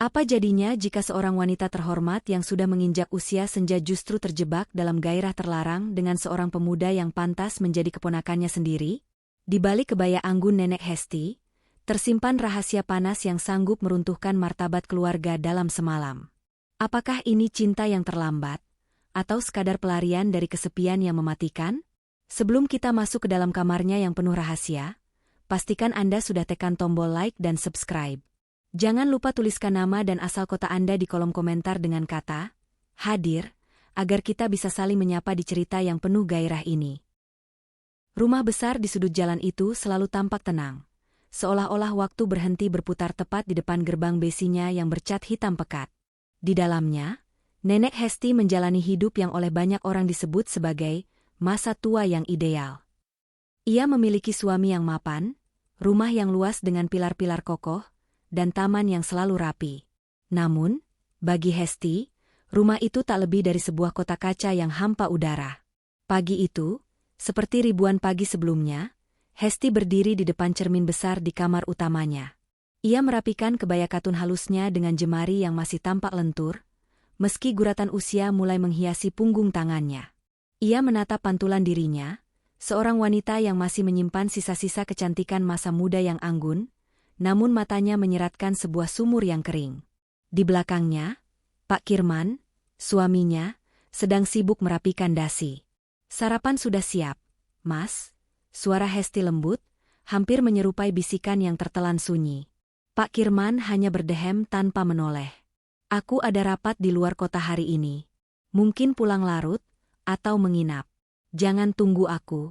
Apa jadinya jika seorang wanita terhormat yang sudah menginjak usia senja justru terjebak dalam gairah terlarang dengan seorang pemuda yang pantas menjadi keponakannya sendiri? Di balik kebaya anggun Nenek Hesti, tersimpan rahasia panas yang sanggup meruntuhkan martabat keluarga dalam semalam. Apakah ini cinta yang terlambat, atau sekadar pelarian dari kesepian yang mematikan? Sebelum kita masuk ke dalam kamarnya yang penuh rahasia, pastikan Anda sudah tekan tombol like dan subscribe. Jangan lupa tuliskan nama dan asal kota Anda di kolom komentar dengan kata hadir, agar kita bisa saling menyapa di cerita yang penuh gairah ini. Rumah besar di sudut jalan itu selalu tampak tenang, seolah-olah waktu berhenti berputar tepat di depan gerbang besinya yang bercat hitam pekat. Di dalamnya, Nenek Hesti menjalani hidup yang oleh banyak orang disebut sebagai masa tua yang ideal. Ia memiliki suami yang mapan, rumah yang luas dengan pilar-pilar kokoh, dan taman yang selalu rapi. Namun, bagi Hesti, rumah itu tak lebih dari sebuah kotak kaca yang hampa udara. Pagi itu, seperti ribuan pagi sebelumnya, Hesti berdiri di depan cermin besar di kamar utamanya. Ia merapikan kebaya katun halusnya dengan jemari yang masih tampak lentur, meski guratan usia mulai menghiasi punggung tangannya. Ia menatap pantulan dirinya, seorang wanita yang masih menyimpan sisa-sisa kecantikan masa muda yang anggun, namun matanya menyeratkan sebuah sumur yang kering. Di belakangnya, Pak Kirman, suaminya, sedang sibuk merapikan dasi. "Sarapan sudah siap, Mas," suara Hesti lembut, hampir menyerupai bisikan yang tertelan sunyi. Pak Kirman hanya berdehem tanpa menoleh. "Aku ada rapat di luar kota hari ini. Mungkin pulang larut, atau menginap. Jangan tunggu aku."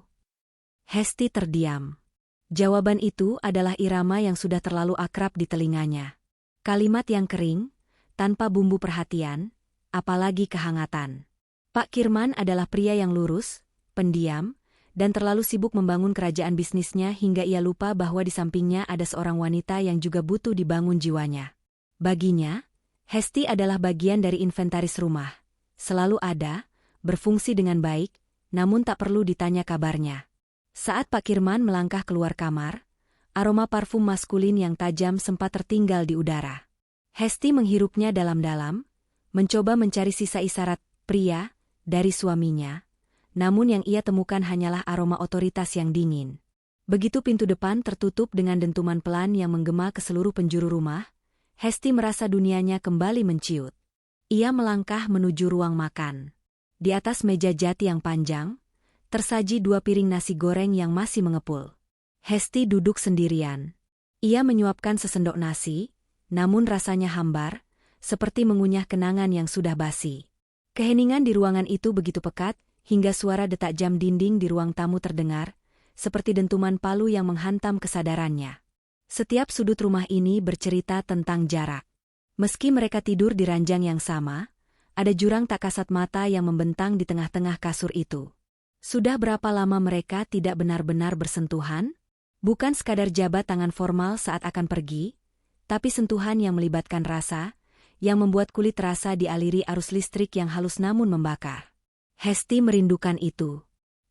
Hesti terdiam. Jawaban itu adalah irama yang sudah terlalu akrab di telinganya. Kalimat yang kering, tanpa bumbu perhatian, apalagi kehangatan. Pak Kirman adalah pria yang lurus, pendiam, dan terlalu sibuk membangun kerajaan bisnisnya hingga ia lupa bahwa di sampingnya ada seorang wanita yang juga butuh dibangun jiwanya. Baginya, Hesti adalah bagian dari inventaris rumah. Selalu ada, berfungsi dengan baik, namun tak perlu ditanya kabarnya. Saat Pak Kirman melangkah keluar kamar, aroma parfum maskulin yang tajam sempat tertinggal di udara. Hesti menghirupnya dalam-dalam, mencoba mencari sisa isyarat pria dari suaminya, namun yang ia temukan hanyalah aroma otoritas yang dingin. Begitu pintu depan tertutup dengan dentuman pelan yang menggema ke seluruh penjuru rumah, Hesti merasa dunianya kembali menciut. Ia melangkah menuju ruang makan. Di atas meja jati yang panjang, tersaji 2 piring nasi goreng yang masih mengepul. Hesti duduk sendirian. Ia menyuapkan sesendok nasi, namun rasanya hambar, seperti mengunyah kenangan yang sudah basi. Keheningan di ruangan itu begitu pekat, hingga suara detak jam dinding di ruang tamu terdengar, seperti dentuman palu yang menghantam kesadarannya. Setiap sudut rumah ini bercerita tentang jarak. Meski mereka tidur di ranjang yang sama, ada jurang tak kasat mata yang membentang di tengah-tengah kasur itu. Sudah berapa lama mereka tidak benar-benar bersentuhan? Bukan sekadar jabat tangan formal saat akan pergi, tapi sentuhan yang melibatkan rasa, yang membuat kulit terasa dialiri arus listrik yang halus namun membakar. Hesti merindukan itu.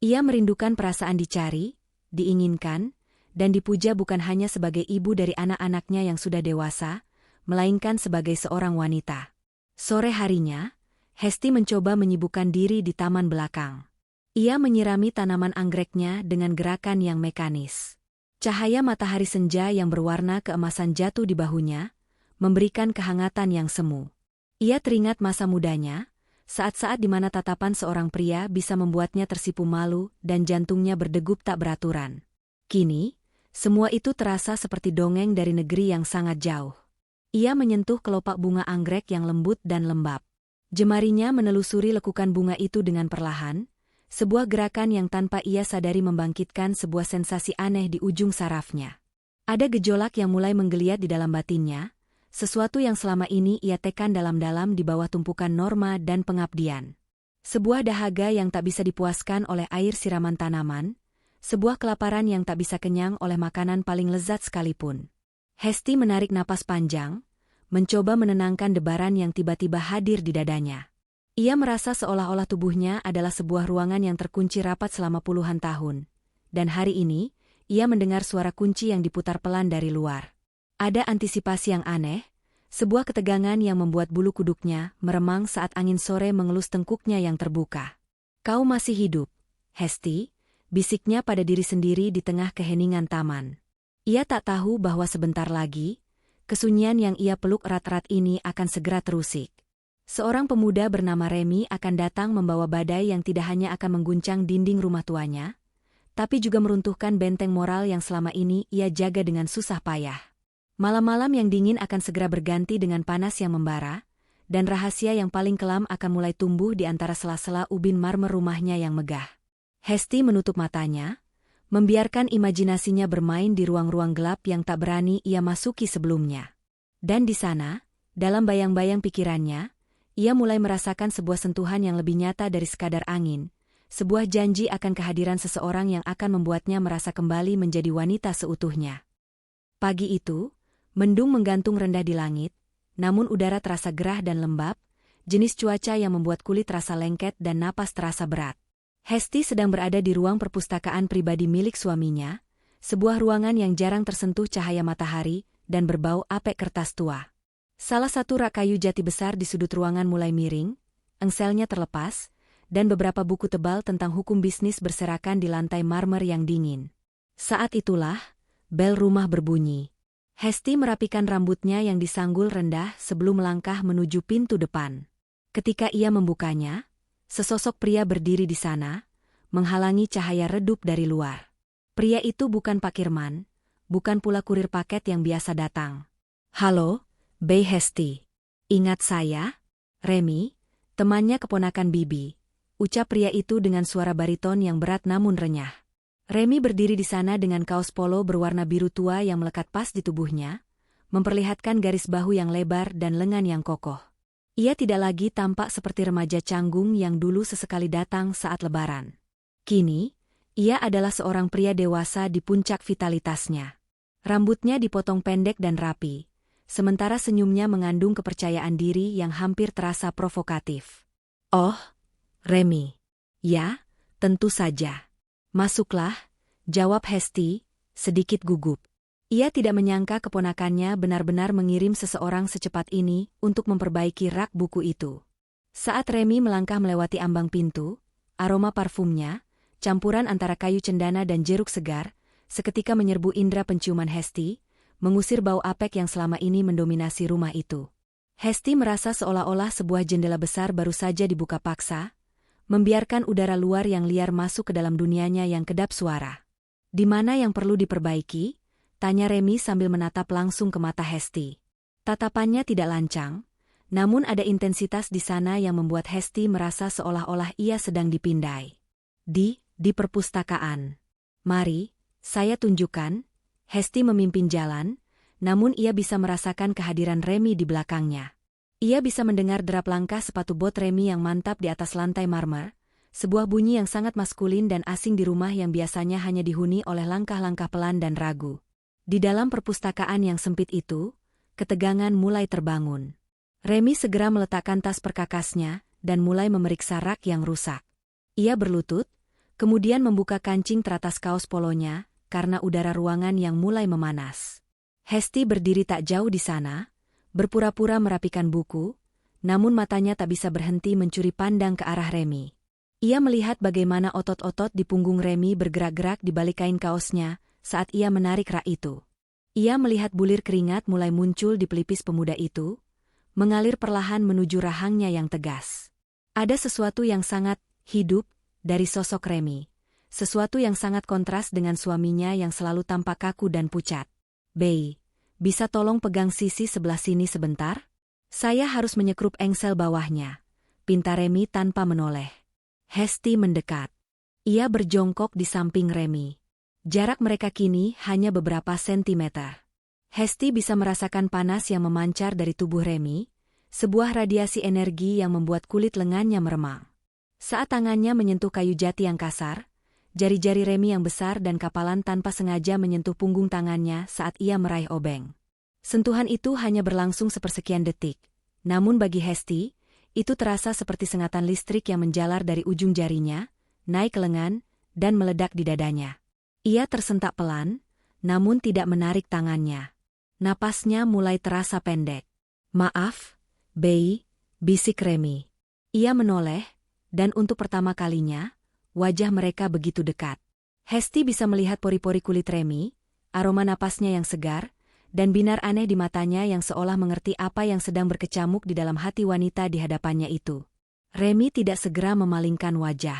Ia merindukan perasaan dicari, diinginkan, dan dipuja bukan hanya sebagai ibu dari anak-anaknya yang sudah dewasa, melainkan sebagai seorang wanita. Sore harinya, Hesti mencoba menyibukkan diri di taman belakang. Ia menyirami tanaman anggreknya dengan gerakan yang mekanis. Cahaya matahari senja yang berwarna keemasan jatuh di bahunya, memberikan kehangatan yang semu. Ia teringat masa mudanya, saat-saat di mana tatapan seorang pria bisa membuatnya tersipu malu dan jantungnya berdegup tak beraturan. Kini, semua itu terasa seperti dongeng dari negeri yang sangat jauh. Ia menyentuh kelopak bunga anggrek yang lembut dan lembab. Jemarinya menelusuri lekukan bunga itu dengan perlahan, sebuah gerakan yang tanpa ia sadari membangkitkan sebuah sensasi aneh di ujung sarafnya. Ada gejolak yang mulai menggeliat di dalam batinnya, sesuatu yang selama ini ia tekan dalam-dalam di bawah tumpukan norma dan pengabdian. Sebuah dahaga yang tak bisa dipuaskan oleh air siraman tanaman, sebuah kelaparan yang tak bisa kenyang oleh makanan paling lezat sekalipun. Hesti menarik napas panjang, mencoba menenangkan debaran yang tiba-tiba hadir di dadanya. Ia merasa seolah-olah tubuhnya adalah sebuah ruangan yang terkunci rapat selama puluhan tahun. Dan hari ini, ia mendengar suara kunci yang diputar pelan dari luar. Ada antisipasi yang aneh, Sebuah ketegangan yang membuat bulu kuduknya meremang saat angin sore mengelus tengkuknya yang terbuka. "Kau masih hidup, Hesti," bisiknya pada diri sendiri di tengah keheningan taman. Ia tak tahu bahwa sebentar lagi, kesunyian yang ia peluk erat-erat ini akan segera terusik. Seorang pemuda bernama Remy akan datang membawa badai yang tidak hanya akan mengguncang dinding rumah tuanya, tapi juga meruntuhkan benteng moral yang selama ini ia jaga dengan susah payah. Malam-malam yang dingin akan segera berganti dengan panas yang membara, dan rahasia yang paling kelam akan mulai tumbuh di antara sela-sela ubin marmer rumahnya yang megah. Hesti menutup matanya, membiarkan imajinasinya bermain di ruang-ruang gelap yang tak berani ia masuki sebelumnya. Dan di sana, dalam bayang-bayang pikirannya, ia mulai merasakan sebuah sentuhan yang lebih nyata dari sekadar angin, sebuah janji akan kehadiran seseorang yang akan membuatnya merasa kembali menjadi wanita seutuhnya. Pagi itu, mendung menggantung rendah di langit, namun udara terasa gerah dan lembab, jenis cuaca yang membuat kulit terasa lengket dan napas terasa berat. Hesti sedang berada di ruang perpustakaan pribadi milik suaminya, sebuah ruangan yang jarang tersentuh cahaya matahari dan berbau apek kertas tua. Salah satu rak kayu jati besar di sudut ruangan mulai miring, engselnya terlepas, dan beberapa buku tebal tentang hukum bisnis berserakan di lantai marmer yang dingin. Saat itulah, bel rumah berbunyi. Hesti merapikan rambutnya yang disanggul rendah sebelum melangkah menuju pintu depan. Ketika ia membukanya, sesosok pria berdiri di sana, menghalangi cahaya redup dari luar. Pria itu bukan Pak Kirman, bukan pula kurir paket yang biasa datang. "Halo, Bei Hesti. Ingat saya? Remy, temannya keponakan Bibi," ucap pria itu dengan suara bariton yang berat namun renyah. Remy berdiri di sana dengan kaos polo berwarna biru tua yang melekat pas di tubuhnya, memperlihatkan garis bahu yang lebar dan lengan yang kokoh. Ia tidak lagi tampak seperti remaja canggung yang dulu sesekali datang saat lebaran. Kini, ia adalah seorang pria dewasa di puncak vitalitasnya. Rambutnya dipotong pendek dan rapi, sementara senyumnya mengandung kepercayaan diri yang hampir terasa provokatif. "Oh, Remy. Ya, tentu saja. Masuklah," jawab Hesti, sedikit gugup. Ia tidak menyangka keponakannya benar-benar mengirim seseorang secepat ini untuk memperbaiki rak buku itu. Saat Remy melangkah melewati ambang pintu, aroma parfumnya, campuran antara kayu cendana dan jeruk segar, seketika menyerbu indera penciuman Hesti, mengusir bau apek yang selama ini mendominasi rumah itu. Hesti merasa seolah-olah sebuah jendela besar baru saja dibuka paksa, membiarkan udara luar yang liar masuk ke dalam dunianya yang kedap suara. "Di mana yang perlu diperbaiki?" tanya Remy sambil menatap langsung ke mata Hesti. Tatapannya tidak lancang, namun ada intensitas di sana yang membuat Hesti merasa seolah-olah ia sedang dipindai. Di perpustakaan. "Mari, saya tunjukkan." Hesti memimpin jalan, namun ia bisa merasakan kehadiran Remy di belakangnya. Ia bisa mendengar derap langkah sepatu bot Remy yang mantap di atas lantai marmer, sebuah bunyi yang sangat maskulin dan asing di rumah yang biasanya hanya dihuni oleh langkah-langkah pelan dan ragu. Di dalam perpustakaan yang sempit itu, ketegangan mulai terbangun. Remy segera meletakkan tas perkakasnya dan mulai memeriksa rak yang rusak. Ia berlutut, kemudian membuka kancing teratas kaos polonya, karena udara ruangan yang mulai memanas. Hesti berdiri tak jauh di sana, berpura-pura merapikan buku, namun matanya tak bisa berhenti mencuri pandang ke arah Remy. Ia melihat bagaimana otot-otot di punggung Remy bergerak-gerak di balik kain kaosnya saat ia menarik rak itu. Ia melihat bulir keringat mulai muncul di pelipis pemuda itu, mengalir perlahan menuju rahangnya yang tegas. Ada sesuatu yang sangat hidup dari sosok Remy, sesuatu yang sangat kontras dengan suaminya yang selalu tampak kaku dan pucat. "Bei, bisa tolong pegang sisi sebelah sini sebentar? Saya harus menyekrup engsel bawahnya," pinta Remy tanpa menoleh. Hesti mendekat. Ia berjongkok di samping Remy. Jarak mereka kini hanya beberapa sentimeter. Hesti bisa merasakan panas yang memancar dari tubuh Remy, sebuah radiasi energi yang membuat kulit lengannya meremang. Saat tangannya menyentuh kayu jati yang kasar, jari-jari Remy yang besar dan kapalan tanpa sengaja menyentuh punggung tangannya saat ia meraih obeng. Sentuhan itu hanya berlangsung sepersekian detik, namun bagi Hesti, itu terasa seperti sengatan listrik yang menjalar dari ujung jarinya, naik ke lengan, dan meledak di dadanya. Ia tersentak pelan, namun tidak menarik tangannya. Napasnya mulai terasa pendek. Maaf, Bei, bisik Remy. Ia menoleh, dan untuk pertama kalinya, wajah mereka begitu dekat. Hesti bisa melihat pori-pori kulit Remy, aroma napasnya yang segar, dan binar aneh di matanya yang seolah mengerti apa yang sedang berkecamuk di dalam hati wanita di hadapannya itu. Remy tidak segera memalingkan wajah.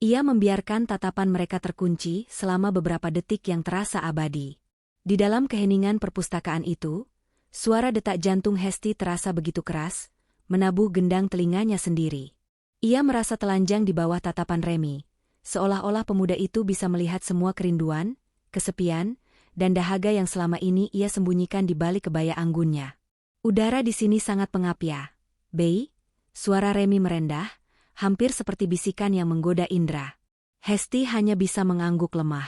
Ia membiarkan tatapan mereka terkunci selama beberapa detik yang terasa abadi. Di dalam keheningan perpustakaan itu, suara detak jantung Hesti terasa begitu keras, menabuh gendang telinganya sendiri. Ia merasa telanjang di bawah tatapan Remy, seolah-olah pemuda itu bisa melihat semua kerinduan, kesepian, dan dahaga yang selama ini ia sembunyikan di balik kebaya anggunnya. Udara di sini sangat pengap ya, Bei, suara Remy merendah, hampir seperti bisikan yang menggoda indera. Hesti hanya bisa mengangguk lemah.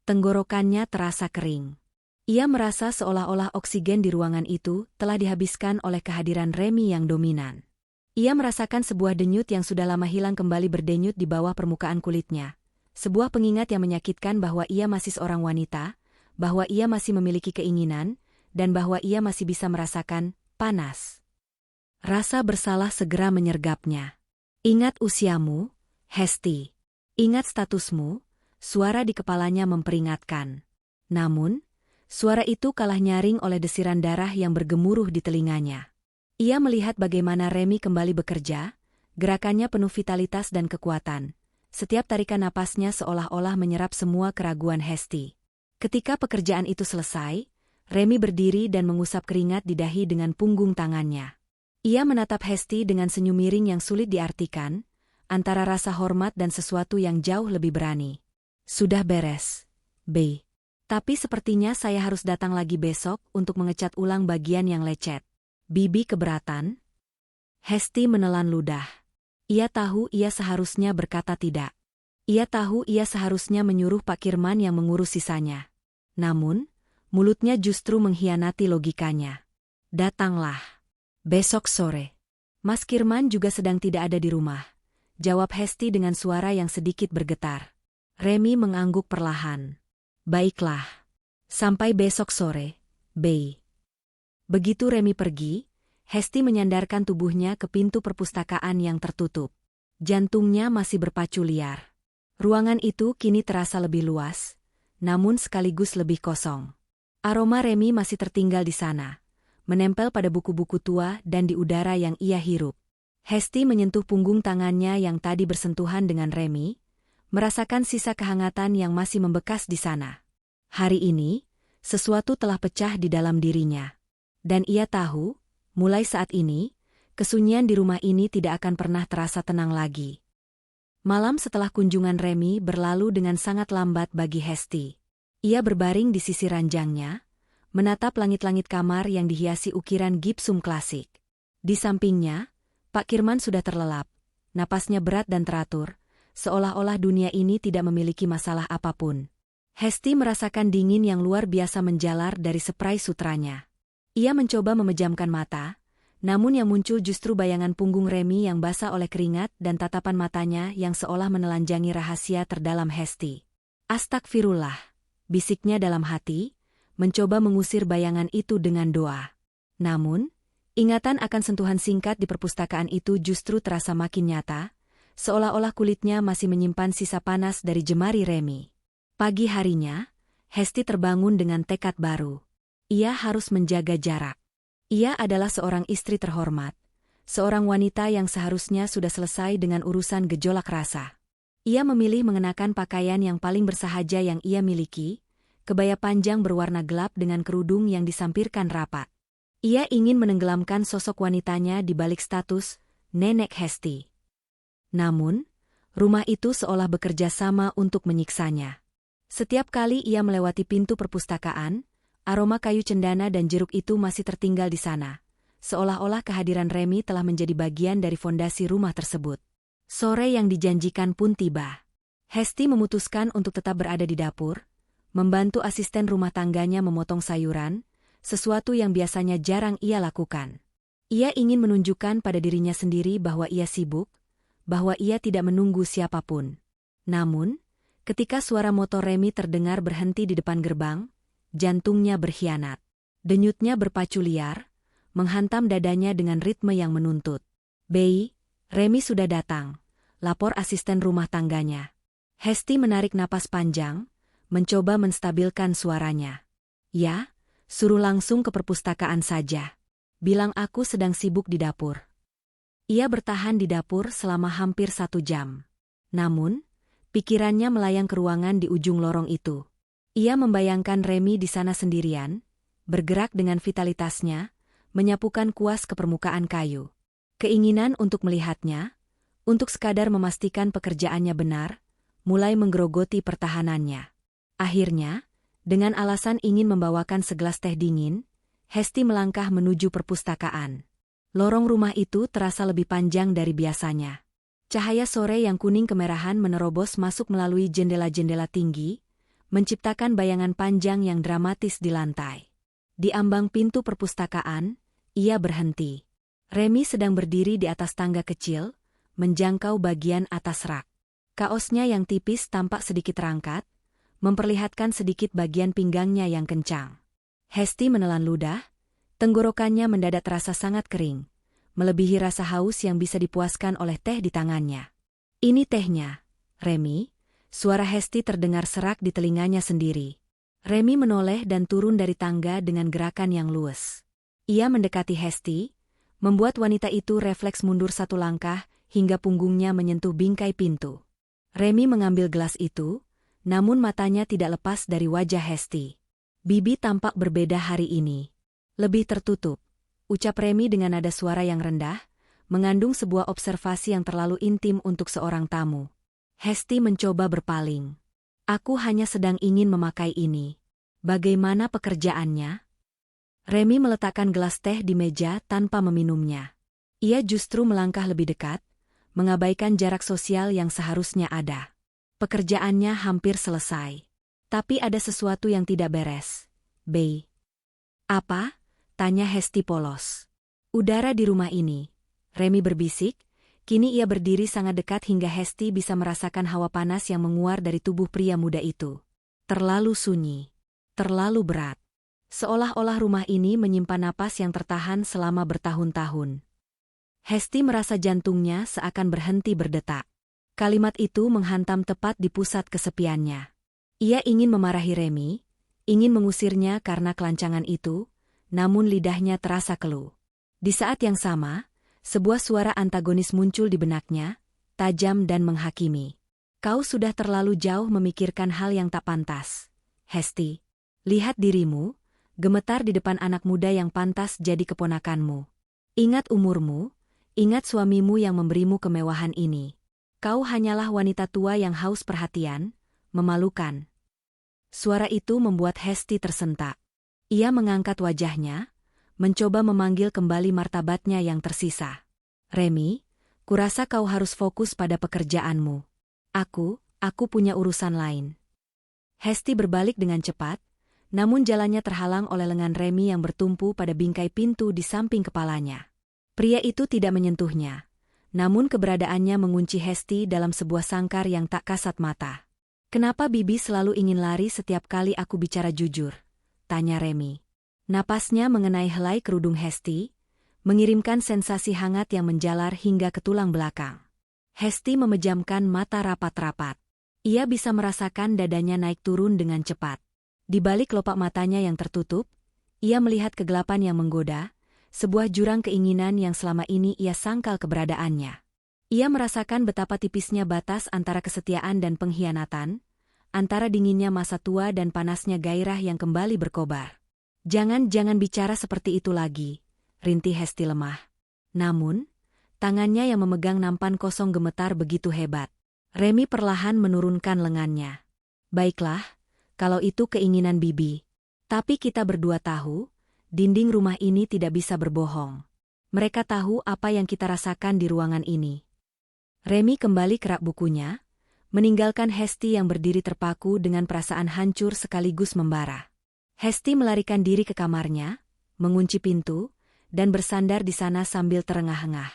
Tenggorokannya terasa kering. Ia merasa seolah-olah oksigen di ruangan itu telah dihabiskan oleh kehadiran Remy yang dominan. Ia merasakan sebuah denyut yang sudah lama hilang kembali berdenyut di bawah permukaan kulitnya. Sebuah pengingat yang menyakitkan bahwa ia masih seorang wanita, bahwa ia masih memiliki keinginan, dan bahwa ia masih bisa merasakan panas. Rasa bersalah segera menyergapnya. Ingat usiamu, Hesti. Ingat statusmu, suara di kepalanya memperingatkan. Namun, suara itu kalah nyaring oleh desiran darah yang bergemuruh di telinganya. Ia melihat bagaimana Remy kembali bekerja, gerakannya penuh vitalitas dan kekuatan. Setiap tarikan napasnya seolah-olah menyerap semua keraguan Hesti. Ketika pekerjaan itu selesai, Remy berdiri dan mengusap keringat di dahi dengan punggung tangannya. Ia menatap Hesti dengan senyum miring yang sulit diartikan, antara rasa hormat dan sesuatu yang jauh lebih berani. Sudah beres, Bei. Tapi sepertinya saya harus datang lagi besok untuk mengecat ulang bagian yang lecet. Bibi keberatan? Hesti menelan ludah. Ia tahu ia seharusnya berkata tidak. Ia tahu ia seharusnya menyuruh Pak Kirman yang mengurus sisanya. Namun, mulutnya justru mengkhianati logikanya. Datanglah. Besok sore. Mas Kirman juga sedang tidak ada di rumah. Jawab Hesti dengan suara yang sedikit bergetar. Remy mengangguk perlahan. Baiklah. Sampai besok sore, Bei. Begitu Remy pergi, Hesti menyandarkan tubuhnya ke pintu perpustakaan yang tertutup. Jantungnya masih berpacu liar. Ruangan itu kini terasa lebih luas, namun sekaligus lebih kosong. Aroma Remy masih tertinggal di sana, menempel pada buku-buku tua dan di udara yang ia hirup. Hesti menyentuh punggung tangannya yang tadi bersentuhan dengan Remy, merasakan sisa kehangatan yang masih membekas di sana. Hari ini, sesuatu telah pecah di dalam dirinya. Dan ia tahu, mulai saat ini, kesunyian di rumah ini tidak akan pernah terasa tenang lagi. Malam setelah kunjungan Remy berlalu dengan sangat lambat bagi Hesti. Ia berbaring di sisi ranjangnya, menatap langit-langit kamar yang dihiasi ukiran gipsum klasik. Di sampingnya, Pak Kirman sudah terlelap, napasnya berat dan teratur, seolah-olah dunia ini tidak memiliki masalah apapun. Hesti merasakan dingin yang luar biasa menjalar dari spray sutranya. Ia mencoba memejamkan mata, namun yang muncul justru bayangan punggung Remy yang basah oleh keringat dan tatapan matanya yang seolah menelanjangi rahasia terdalam Hesti. Astagfirullah, bisiknya dalam hati, mencoba mengusir bayangan itu dengan doa. Namun, ingatan akan sentuhan singkat di perpustakaan itu justru terasa makin nyata, seolah-olah kulitnya masih menyimpan sisa panas dari jemari Remy. Pagi harinya, Hesti terbangun dengan tekad baru. Ia harus menjaga jarak. Ia adalah seorang istri terhormat, seorang wanita yang seharusnya sudah selesai dengan urusan gejolak rasa. Ia memilih mengenakan pakaian yang paling bersahaja yang ia miliki, kebaya panjang berwarna gelap dengan kerudung yang disampirkan rapat. Ia ingin menenggelamkan sosok wanitanya di balik status Nenek Hesti. Namun, rumah itu seolah bekerja sama untuk menyiksanya. Setiap kali ia melewati pintu perpustakaan, aroma kayu cendana dan jeruk itu masih tertinggal di sana, seolah-olah kehadiran Remy telah menjadi bagian dari fondasi rumah tersebut. Sore yang dijanjikan pun tiba. Hesti memutuskan untuk tetap berada di dapur, membantu asisten rumah tangganya memotong sayuran, sesuatu yang biasanya jarang ia lakukan. Ia ingin menunjukkan pada dirinya sendiri bahwa ia sibuk, bahwa ia tidak menunggu siapapun. Namun, ketika suara motor Remy terdengar berhenti di depan gerbang, jantungnya berkhianat. Denyutnya berpacu liar, menghantam dadanya dengan ritme yang menuntut. "Bei, Remy sudah datang," lapor asisten rumah tangganya. Hesti menarik napas panjang, mencoba menstabilkan suaranya. "Ya, suruh langsung ke perpustakaan saja. Bilang aku sedang sibuk di dapur." Ia bertahan di dapur selama hampir 1 jam. Namun, pikirannya melayang ke ruangan di ujung lorong itu. Ia membayangkan Remy di sana sendirian, bergerak dengan vitalitasnya, menyapukan kuas ke permukaan kayu. Keinginan untuk melihatnya, untuk sekadar memastikan pekerjaannya benar, mulai menggerogoti pertahanannya. Akhirnya, dengan alasan ingin membawakan segelas teh dingin, Hesti melangkah menuju perpustakaan. Lorong rumah itu terasa lebih panjang dari biasanya. Cahaya sore yang kuning kemerahan menerobos masuk melalui jendela-jendela tinggi, menciptakan bayangan panjang yang dramatis di lantai. Di ambang pintu perpustakaan, ia berhenti. Remy sedang berdiri di atas tangga kecil, menjangkau bagian atas rak. Kaosnya yang tipis tampak sedikit rangkat, memperlihatkan sedikit bagian pinggangnya yang kencang. Hesti menelan ludah, tenggorokannya mendadak terasa sangat kering, melebihi rasa haus yang bisa dipuaskan oleh teh di tangannya. "Ini tehnya, Remy," suara Hesti terdengar serak di telinganya sendiri. Remy menoleh dan turun dari tangga dengan gerakan yang luwes. Ia mendekati Hesti, membuat wanita itu refleks mundur 1 langkah hingga punggungnya menyentuh bingkai pintu. Remy mengambil gelas itu, namun matanya tidak lepas dari wajah Hesti. "Bibi tampak berbeda hari ini. Lebih tertutup," ucap Remy dengan nada suara yang rendah, mengandung sebuah observasi yang terlalu intim untuk seorang tamu. Hesti mencoba berpaling. "Aku hanya sedang ingin memakai ini. Bagaimana pekerjaannya?" Remy meletakkan gelas teh di meja tanpa meminumnya. Ia justru melangkah lebih dekat, mengabaikan jarak sosial yang seharusnya ada. Pekerjaannya hampir selesai. Tapi ada sesuatu yang tidak beres. "Bei." "Apa?" tanya Hesti polos. "Udara di rumah ini," Remy berbisik, kini ia berdiri sangat dekat hingga Hesti bisa merasakan hawa panas yang menguar dari tubuh pria muda itu. "Terlalu sunyi. Terlalu berat. Seolah-olah rumah ini menyimpan napas yang tertahan selama bertahun-tahun." Hesti merasa jantungnya seakan berhenti berdetak. Kalimat itu menghantam tepat di pusat kesepiannya. Ia ingin memarahi Remy, ingin mengusirnya karena kelancangan itu, namun lidahnya terasa keluh. Di saat yang sama, sebuah suara antagonis muncul di benaknya, tajam dan menghakimi. "Kau sudah terlalu jauh memikirkan hal yang tak pantas, Hesti. Lihat dirimu, gemetar di depan anak muda yang pantas jadi keponakanmu. Ingat umurmu, ingat suamimu yang memberimu kemewahan ini. Kau hanyalah wanita tua yang haus perhatian, memalukan." Suara itu membuat Hesti tersentak. Ia mengangkat wajahnya, mencoba memanggil kembali martabatnya yang tersisa. "Remy, kurasa kau harus fokus pada pekerjaanmu. Aku punya urusan lain." Hesti berbalik dengan cepat, namun jalannya terhalang oleh lengan Remy yang bertumpu pada bingkai pintu di samping kepalanya. Pria itu tidak menyentuhnya, namun keberadaannya mengunci Hesti dalam sebuah sangkar yang tak kasat mata. "Kenapa Bibi selalu ingin lari setiap kali aku bicara jujur?" tanya Remy. Napasnya mengenai helai kerudung Hesti, mengirimkan sensasi hangat yang menjalar hingga ke tulang belakang. Hesti memejamkan mata rapat-rapat. Ia bisa merasakan dadanya naik turun dengan cepat. Di balik kelopak matanya yang tertutup, ia melihat kegelapan yang menggoda, sebuah jurang keinginan yang selama ini ia sangkal keberadaannya. Ia merasakan betapa tipisnya batas antara kesetiaan dan pengkhianatan, antara dinginnya masa tua dan panasnya gairah yang kembali berkobar. Jangan bicara seperti itu lagi," rintih Hesti lemah. Namun, tangannya yang memegang nampan kosong gemetar begitu hebat. Remy perlahan menurunkan lengannya. "Baiklah, kalau itu keinginan Bibi. Tapi kita berdua tahu, dinding rumah ini tidak bisa berbohong. Mereka tahu apa yang kita rasakan di ruangan ini." Remy kembali ke rak bukunya, meninggalkan Hesti yang berdiri terpaku dengan perasaan hancur sekaligus membara. Hesti melarikan diri ke kamarnya, mengunci pintu, dan bersandar di sana sambil terengah-engah.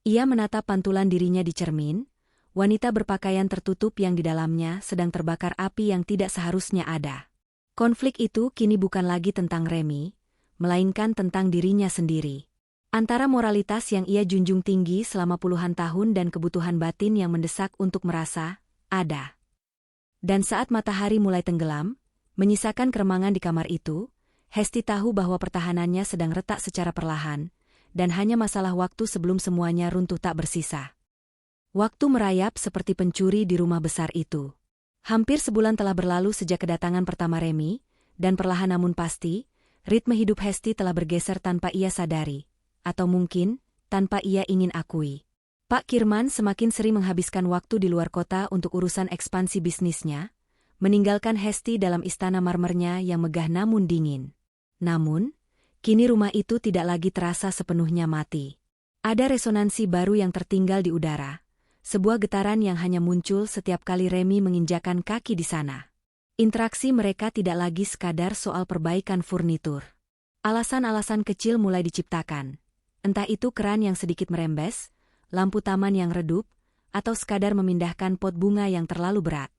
Ia menatap pantulan dirinya di cermin, wanita berpakaian tertutup yang di dalamnya sedang terbakar api yang tidak seharusnya ada. Konflik itu kini bukan lagi tentang Remy, melainkan tentang dirinya sendiri. Antara moralitas yang ia junjung tinggi selama puluhan tahun dan kebutuhan batin yang mendesak untuk merasa ada. Dan saat matahari mulai tenggelam, menyisakan keremangan di kamar itu, Hesti tahu bahwa pertahanannya sedang retak secara perlahan, dan hanya masalah waktu sebelum semuanya runtuh tak bersisa. Waktu merayap seperti pencuri di rumah besar itu. Hampir sebulan telah berlalu sejak kedatangan pertama Remy, dan perlahan namun pasti, ritme hidup Hesti telah bergeser tanpa ia sadari. Atau mungkin, tanpa ia ingin akui. Pak Kirman semakin sering menghabiskan waktu di luar kota untuk urusan ekspansi bisnisnya, meninggalkan Hesti dalam istana marmernya yang megah namun dingin. Namun, kini rumah itu tidak lagi terasa sepenuhnya mati. Ada resonansi baru yang tertinggal di udara, sebuah getaran yang hanya muncul setiap kali Remy menginjakan kaki di sana. Interaksi mereka tidak lagi sekadar soal perbaikan furnitur. Alasan-alasan kecil mulai diciptakan. Entah itu keran yang sedikit merembes, lampu taman yang redup, atau sekadar memindahkan pot bunga yang terlalu berat.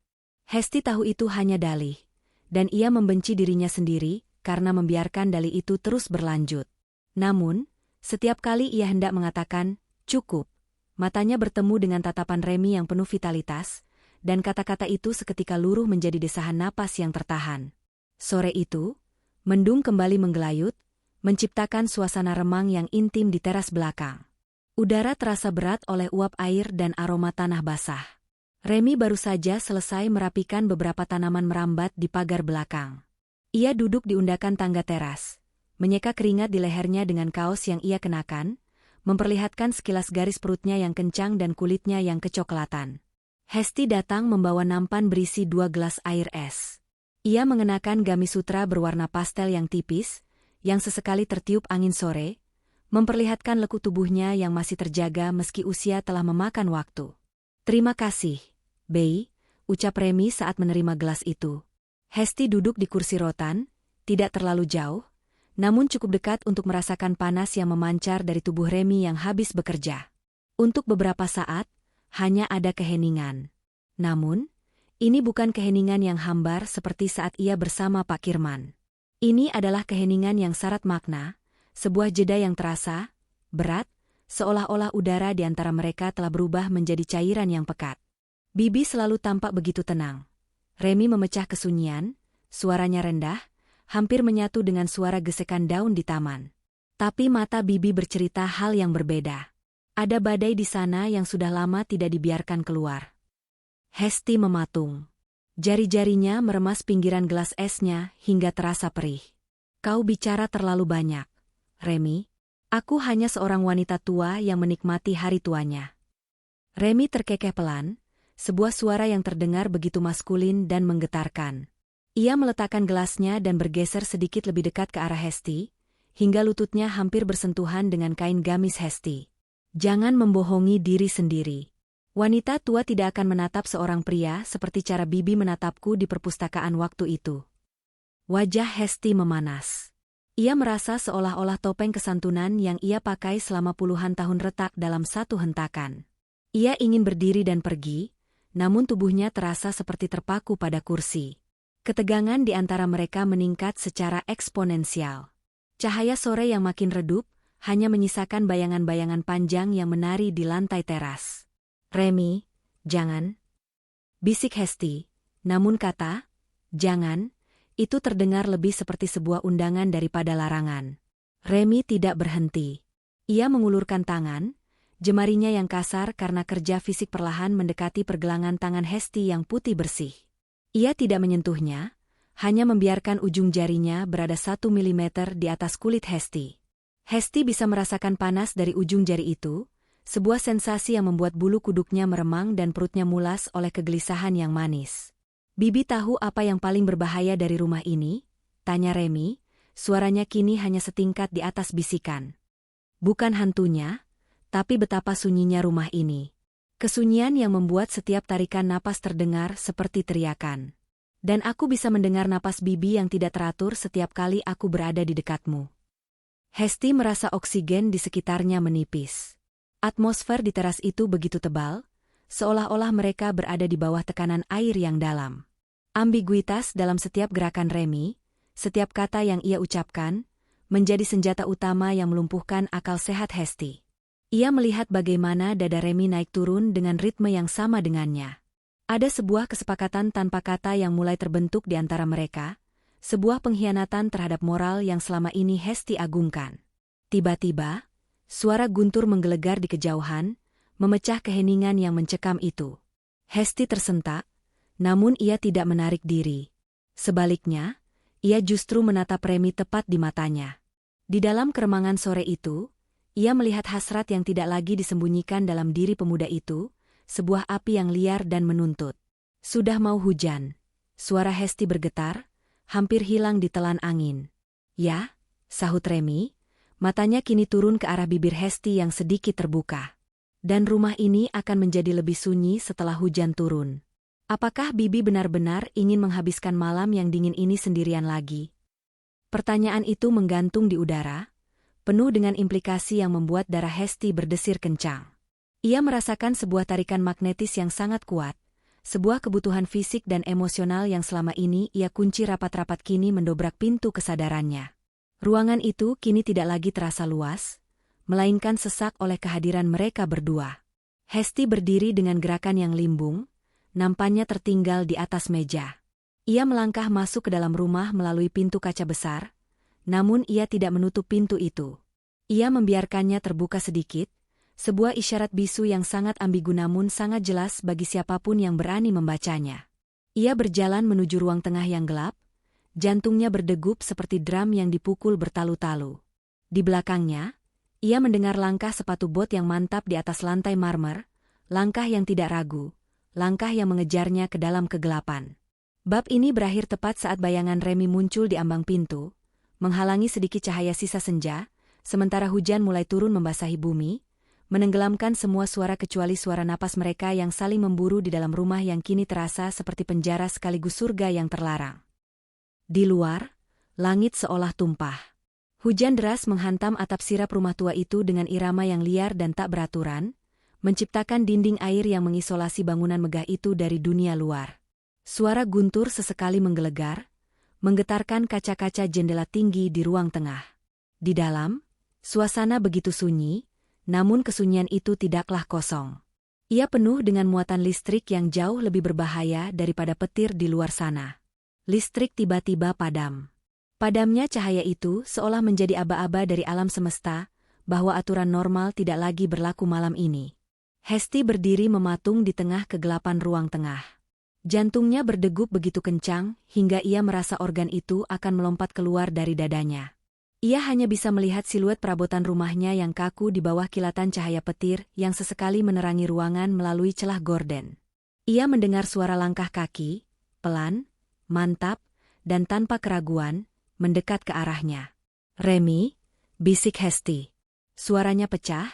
Hesti tahu itu hanya dalih, dan ia membenci dirinya sendiri karena membiarkan dalih itu terus berlanjut. Namun, setiap kali ia hendak mengatakan, cukup, matanya bertemu dengan tatapan Remy yang penuh vitalitas, dan kata-kata itu seketika luruh menjadi desahan napas yang tertahan. Sore itu, mendung kembali menggelayut, menciptakan suasana remang yang intim di teras belakang. Udara terasa berat oleh uap air dan aroma tanah basah. Remy baru saja selesai merapikan beberapa tanaman merambat di pagar belakang. Ia duduk di undakan tangga teras, menyeka keringat di lehernya dengan kaos yang ia kenakan, memperlihatkan sekilas garis perutnya yang kencang dan kulitnya yang kecoklatan. Hesti datang membawa nampan berisi 2 gelas air es. Ia mengenakan gamis sutra berwarna pastel yang tipis, yang sesekali tertiup angin sore, memperlihatkan lekuk tubuhnya yang masih terjaga meski usia telah memakan waktu. Terima kasih, Bei, ucap Remy saat menerima gelas itu. Hesti duduk di kursi rotan, tidak terlalu jauh, namun cukup dekat untuk merasakan panas yang memancar dari tubuh Remy yang habis bekerja. Untuk beberapa saat, hanya ada keheningan. Namun, ini bukan keheningan yang hambar seperti saat ia bersama Pak Kirman. Ini adalah keheningan yang syarat makna, sebuah jeda yang terasa, berat, seolah-olah udara di antara mereka telah berubah menjadi cairan yang pekat. Bibi selalu tampak begitu tenang. Remy memecah kesunyian, suaranya rendah, hampir menyatu dengan suara gesekan daun di taman. Tapi mata Bibi bercerita hal yang berbeda. Ada badai di sana yang sudah lama tidak dibiarkan keluar. Hesti mematung. Jari-jarinya meremas pinggiran gelas esnya hingga terasa perih. Kau bicara terlalu banyak, Remy. Aku hanya seorang wanita tua yang menikmati hari tuanya. Remy terkekeh pelan, sebuah suara yang terdengar begitu maskulin dan menggetarkan. Ia meletakkan gelasnya dan bergeser sedikit lebih dekat ke arah Hesti, hingga lututnya hampir bersentuhan dengan kain gamis Hesti. Jangan membohongi diri sendiri. Wanita tua tidak akan menatap seorang pria seperti cara Bibi menatapku di perpustakaan waktu itu. Wajah Hesti memanas. Ia merasa seolah-olah topeng kesantunan yang ia pakai selama puluhan tahun retak dalam satu hentakan. Ia ingin berdiri dan pergi, namun tubuhnya terasa seperti terpaku pada kursi. Ketegangan di antara mereka meningkat secara eksponensial. Cahaya sore yang makin redup, hanya menyisakan bayangan-bayangan panjang yang menari di lantai teras. Remy, jangan. Bisik Hesti, namun kata, jangan, itu terdengar lebih seperti sebuah undangan daripada larangan. Remy tidak berhenti. Ia mengulurkan tangan, jemarinya yang kasar karena kerja fisik perlahan mendekati pergelangan tangan Hesti yang putih bersih. Ia tidak menyentuhnya, hanya membiarkan ujung jarinya berada 1 milimeter di atas kulit Hesti. Hesti bisa merasakan panas dari ujung jari itu, sebuah sensasi yang membuat bulu kuduknya meremang dan perutnya mulas oleh kegelisahan yang manis. Bibi tahu apa yang paling berbahaya dari rumah ini? Tanya Remy, suaranya kini hanya setingkat di atas bisikan. Bukan hantunya, tapi betapa sunyinya rumah ini. Kesunyian yang membuat setiap tarikan napas terdengar seperti teriakan. Dan aku bisa mendengar napas Bibi yang tidak teratur setiap kali aku berada di dekatmu. Hesti merasa oksigen di sekitarnya menipis. Atmosfer di teras itu begitu tebal, seolah-olah mereka berada di bawah tekanan air yang dalam. Ambiguitas dalam setiap gerakan Remy, setiap kata yang ia ucapkan, menjadi senjata utama yang melumpuhkan akal sehat Hesti. Ia melihat bagaimana dada Remy naik turun dengan ritme yang sama dengannya. Ada sebuah kesepakatan tanpa kata yang mulai terbentuk di antara mereka, sebuah pengkhianatan terhadap moral yang selama ini Hesti agungkan. Tiba-tiba, suara guntur menggelegar di kejauhan, memecah keheningan yang mencekam itu. Hesti tersentak, namun ia tidak menarik diri. Sebaliknya, ia justru menatap Remy tepat di matanya. Di dalam keremangan sore itu, ia melihat hasrat yang tidak lagi disembunyikan dalam diri pemuda itu, sebuah api yang liar dan menuntut. Sudah mau hujan. Suara Hesti bergetar, hampir hilang di telan angin. Ya, sahut Remy, matanya kini turun ke arah bibir Hesti yang sedikit terbuka. Dan rumah ini akan menjadi lebih sunyi setelah hujan turun. Apakah Bibi benar-benar ingin menghabiskan malam yang dingin ini sendirian lagi? Pertanyaan itu menggantung di udara, penuh dengan implikasi yang membuat darah Hesti berdesir kencang. Ia merasakan sebuah tarikan magnetis yang sangat kuat, sebuah kebutuhan fisik dan emosional yang selama ini ia kunci rapat-rapat kini mendobrak pintu kesadarannya. Ruangan itu kini tidak lagi terasa luas, melainkan sesak oleh kehadiran mereka berdua. Hesti berdiri dengan gerakan yang limbung, nampaknya tertinggal di atas meja. Ia melangkah masuk ke dalam rumah melalui pintu kaca besar, namun ia tidak menutup pintu itu. Ia membiarkannya terbuka sedikit, sebuah isyarat bisu yang sangat ambigu namun sangat jelas bagi siapapun yang berani membacanya. Ia berjalan menuju ruang tengah yang gelap, jantungnya berdegup seperti drum yang dipukul bertalu-talu. Di belakangnya, ia mendengar langkah sepatu bot yang mantap di atas lantai marmer, langkah yang tidak ragu, langkah yang mengejarnya ke dalam kegelapan. Bab ini berakhir tepat saat bayangan Remy muncul di ambang pintu, menghalangi sedikit cahaya sisa senja, sementara hujan mulai turun membasahi bumi, menenggelamkan semua suara kecuali suara napas mereka yang saling memburu di dalam rumah yang kini terasa seperti penjara sekaligus surga yang terlarang. Di luar, langit seolah tumpah. Hujan deras menghantam atap sirap rumah tua itu dengan irama yang liar dan tak beraturan, menciptakan dinding air yang mengisolasi bangunan megah itu dari dunia luar. Suara guntur sesekali menggelegar, menggetarkan kaca-kaca jendela tinggi di ruang tengah. Di dalam, suasana begitu sunyi, namun kesunyian itu tidaklah kosong. Ia penuh dengan muatan listrik yang jauh lebih berbahaya daripada petir di luar sana. Listrik tiba-tiba padam. Padamnya cahaya itu seolah menjadi aba-aba dari alam semesta, bahwa aturan normal tidak lagi berlaku malam ini. Hesti berdiri mematung di tengah kegelapan ruang tengah. Jantungnya berdegup begitu kencang, hingga ia merasa organ itu akan melompat keluar dari dadanya. Ia hanya bisa melihat siluet perabotan rumahnya yang kaku di bawah kilatan cahaya petir yang sesekali menerangi ruangan melalui celah gorden. Ia mendengar suara langkah kaki, pelan, mantap, dan tanpa keraguan, mendekat ke arahnya. "Remy," bisik Hesti. Suaranya pecah,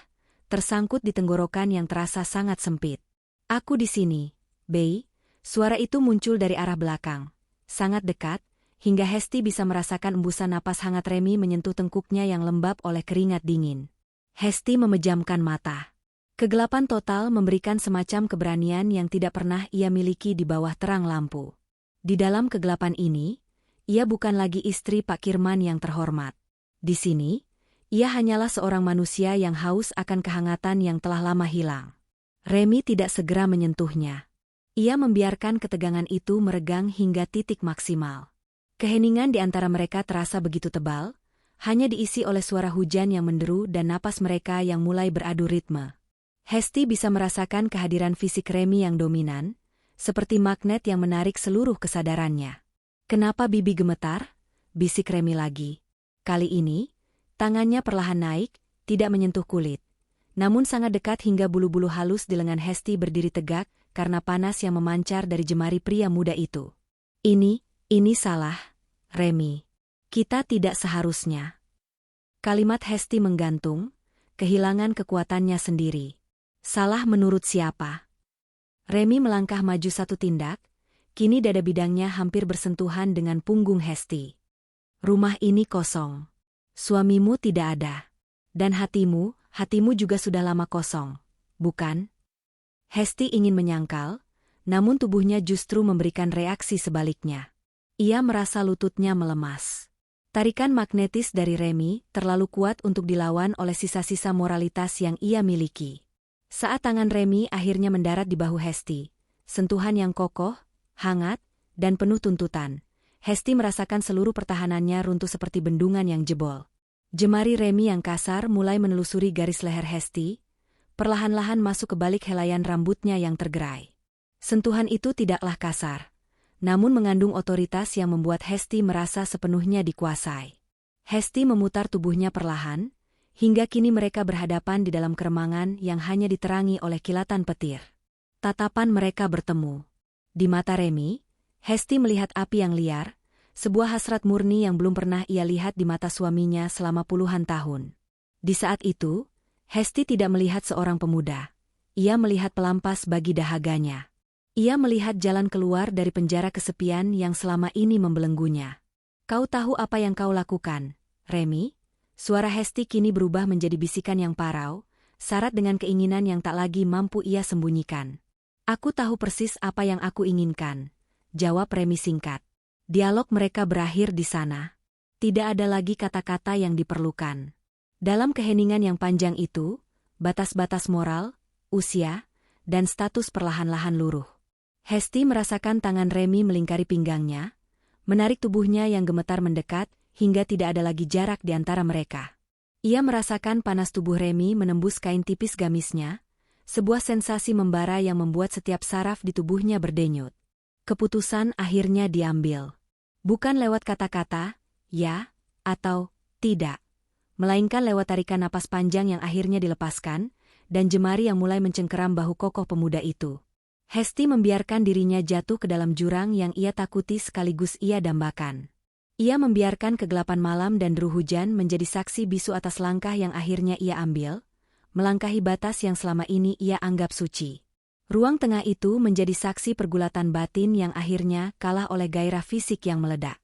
tersangkut di tenggorokan yang terasa sangat sempit. "Aku di sini, Bey." Suara itu muncul dari arah belakang, sangat dekat, hingga Hesti bisa merasakan embusan napas hangat Remy menyentuh tengkuknya yang lembab oleh keringat dingin. Hesti memejamkan mata. Kegelapan total memberikan semacam keberanian yang tidak pernah ia miliki di bawah terang lampu. Di dalam kegelapan ini, ia bukan lagi istri Pak Kirman yang terhormat. Di sini, ia hanyalah seorang manusia yang haus akan kehangatan yang telah lama hilang. Remy tidak segera menyentuhnya. Ia membiarkan ketegangan itu meregang hingga titik maksimal. Keheningan di antara mereka terasa begitu tebal, hanya diisi oleh suara hujan yang menderu dan napas mereka yang mulai beradu ritme. Hesti bisa merasakan kehadiran fisik Remy yang dominan, seperti magnet yang menarik seluruh kesadarannya. "Kenapa Bibi gemetar?" bisik Remy lagi. Kali ini, tangannya perlahan naik, tidak menyentuh kulit. Namun sangat dekat hingga bulu-bulu halus di lengan Hesti berdiri tegak, karena panas yang memancar dari jemari pria muda itu. Ini salah, Remy. Kita tidak seharusnya." Kalimat Hesti menggantung, kehilangan kekuatannya sendiri. Salah menurut siapa? Remy melangkah maju satu tindak, kini dada bidangnya hampir bersentuhan dengan punggung Hesti. "Rumah ini kosong. Suamimu tidak ada. Dan hatimu juga sudah lama kosong, bukan?" Hesti ingin menyangkal, namun tubuhnya justru memberikan reaksi sebaliknya. Ia merasa lututnya melemas. Tarikan magnetis dari Remy terlalu kuat untuk dilawan oleh sisa-sisa moralitas yang ia miliki. Saat tangan Remy akhirnya mendarat di bahu Hesti, sentuhan yang kokoh, hangat, dan penuh tuntutan, Hesti merasakan seluruh pertahanannya runtuh seperti bendungan yang jebol. Jemari Remy yang kasar mulai menelusuri garis leher Hesti, perlahan-lahan masuk ke balik helaian rambutnya yang tergerai. Sentuhan itu tidaklah kasar, namun mengandung otoritas yang membuat Hesti merasa sepenuhnya dikuasai. Hesti memutar tubuhnya perlahan, hingga kini mereka berhadapan di dalam keremangan yang hanya diterangi oleh kilatan petir. Tatapan mereka bertemu. Di mata Remy, Hesti melihat api yang liar, sebuah hasrat murni yang belum pernah ia lihat di mata suaminya selama puluhan tahun. Di saat itu, Hesti tidak melihat seorang pemuda. Ia melihat pelampas bagi dahaganya. Ia melihat jalan keluar dari penjara kesepian yang selama ini membelenggunya. "Kau tahu apa yang kau lakukan, Remy?" Suara Hesti kini berubah menjadi bisikan yang parau, syarat dengan keinginan yang tak lagi mampu ia sembunyikan. "Aku tahu persis apa yang aku inginkan," jawab Remy singkat. Dialog mereka berakhir di sana. Tidak ada lagi kata-kata yang diperlukan. Dalam keheningan yang panjang itu, batas-batas moral, usia, dan status perlahan-lahan luruh. Hesti merasakan tangan Remy melingkari pinggangnya, menarik tubuhnya yang gemetar mendekat, hingga tidak ada lagi jarak di antara mereka. Ia merasakan panas tubuh Remy menembus kain tipis gamisnya, sebuah sensasi membara yang membuat setiap saraf di tubuhnya berdenyut. Keputusan akhirnya diambil. Bukan lewat kata-kata, ya, atau tidak, melainkan lewat tarikan napas panjang yang akhirnya dilepaskan, dan jemari yang mulai mencengkeram bahu kokoh pemuda itu. Hesti membiarkan dirinya jatuh ke dalam jurang yang ia takuti sekaligus ia dambakan. Ia membiarkan kegelapan malam dan deru hujan menjadi saksi bisu atas langkah yang akhirnya ia ambil, melangkahi batas yang selama ini ia anggap suci. Ruang tengah itu menjadi saksi pergulatan batin yang akhirnya kalah oleh gairah fisik yang meledak.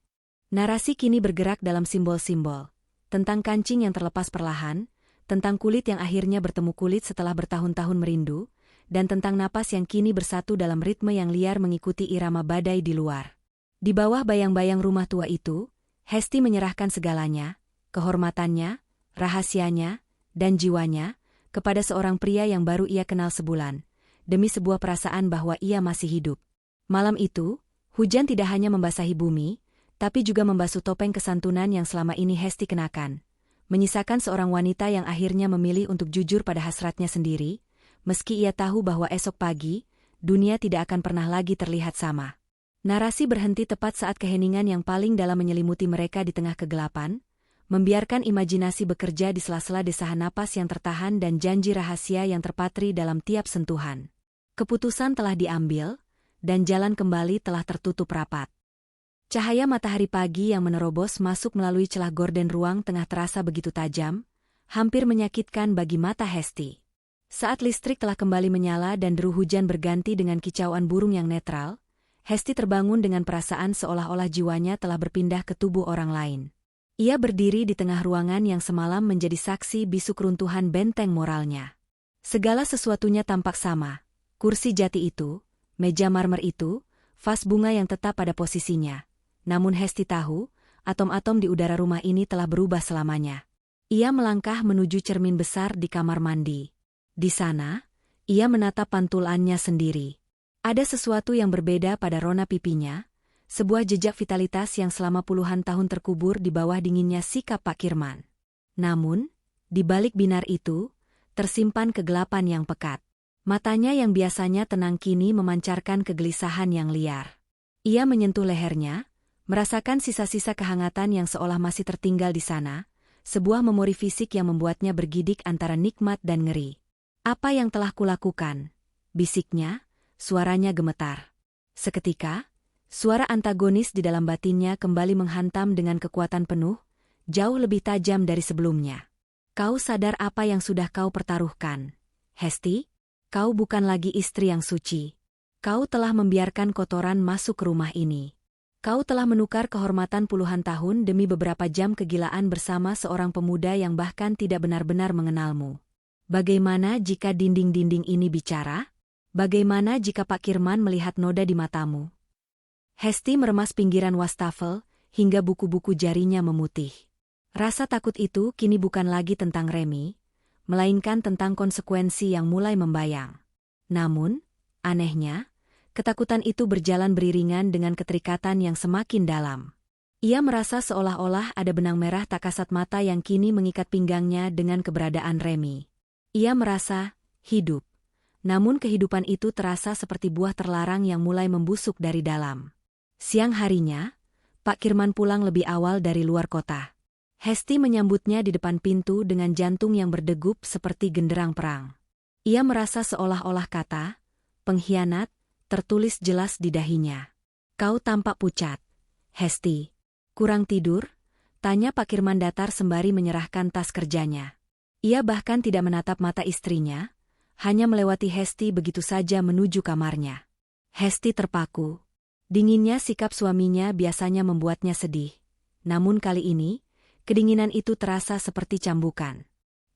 Narasi kini bergerak dalam simbol-simbol, tentang kancing yang terlepas perlahan, tentang kulit yang akhirnya bertemu kulit setelah bertahun-tahun merindu, dan tentang napas yang kini bersatu dalam ritme yang liar mengikuti irama badai di luar. Di bawah bayang-bayang rumah tua itu, Hesti menyerahkan segalanya, kehormatannya, rahasianya, dan jiwanya, kepada seorang pria yang baru ia kenal sebulan, demi sebuah perasaan bahwa ia masih hidup. Malam itu, hujan tidak hanya membasahi bumi, tapi juga membasuh topeng kesantunan yang selama ini Hesti kenakan, menyisakan seorang wanita yang akhirnya memilih untuk jujur pada hasratnya sendiri, meski ia tahu bahwa esok pagi, dunia tidak akan pernah lagi terlihat sama. Narasi berhenti tepat saat keheningan yang paling dalam menyelimuti mereka di tengah kegelapan, membiarkan imajinasi bekerja di sela-sela desahan napas yang tertahan dan janji rahasia yang terpatri dalam tiap sentuhan. Keputusan telah diambil, dan jalan kembali telah tertutup rapat. Cahaya matahari pagi yang menerobos masuk melalui celah gorden ruang tengah terasa begitu tajam, hampir menyakitkan bagi mata Hesti. Saat listrik telah kembali menyala dan deru hujan berganti dengan kicauan burung yang netral, Hesti terbangun dengan perasaan seolah-olah jiwanya telah berpindah ke tubuh orang lain. Ia berdiri di tengah ruangan yang semalam menjadi saksi bisu keruntuhan benteng moralnya. Segala sesuatunya tampak sama, kursi jati itu, meja marmer itu, vas bunga yang tetap pada posisinya. Namun Hesti tahu, atom-atom di udara rumah ini telah berubah selamanya. Ia melangkah menuju cermin besar di kamar mandi. Di sana, ia menatap pantulannya sendiri. Ada sesuatu yang berbeda pada rona pipinya, sebuah jejak vitalitas yang selama puluhan tahun terkubur di bawah dinginnya sikap Pak Kirman. Namun, di balik binar itu, tersimpan kegelapan yang pekat. Matanya yang biasanya tenang kini memancarkan kegelisahan yang liar. Ia menyentuh lehernya, merasakan sisa-sisa kehangatan yang seolah masih tertinggal di sana, sebuah memori fisik yang membuatnya bergidik antara nikmat dan ngeri. "Apa yang telah kulakukan?" bisiknya, suaranya gemetar. Seketika, suara antagonis di dalam batinnya kembali menghantam dengan kekuatan penuh, jauh lebih tajam dari sebelumnya. "Kau sadar apa yang sudah kau pertaruhkan, Hesti? Kau bukan lagi istri yang suci. Kau telah membiarkan kotoran masuk ke rumah ini. Kau telah menukar kehormatan puluhan tahun demi beberapa jam kegilaan bersama seorang pemuda yang bahkan tidak benar-benar mengenalmu. Bagaimana jika dinding-dinding ini bicara? Bagaimana jika Pak Kirman melihat noda di matamu?" Hesti meremas pinggiran wastafel, hingga buku-buku jarinya memutih. Rasa takut itu kini bukan lagi tentang Remy, melainkan tentang konsekuensi yang mulai membayang. Namun, anehnya, ketakutan itu berjalan beriringan dengan keterikatan yang semakin dalam. Ia merasa seolah-olah ada benang merah tak kasat mata yang kini mengikat pinggangnya dengan keberadaan Remy. Ia merasa hidup, namun kehidupan itu terasa seperti buah terlarang yang mulai membusuk dari dalam. Siang harinya, Pak Kirman pulang lebih awal dari luar kota. Hesti menyambutnya di depan pintu dengan jantung yang berdegup seperti genderang perang. Ia merasa seolah-olah kata, pengkhianat, tertulis jelas di dahinya. Kau tampak pucat, Hesti. Kurang tidur? Tanya Pak Kirman datar sembari menyerahkan tas kerjanya. Ia bahkan tidak menatap mata istrinya, hanya melewati Hesti begitu saja menuju kamarnya. Hesti terpaku. Dinginnya sikap suaminya biasanya membuatnya sedih. Namun kali ini, kedinginan itu terasa seperti cambukan.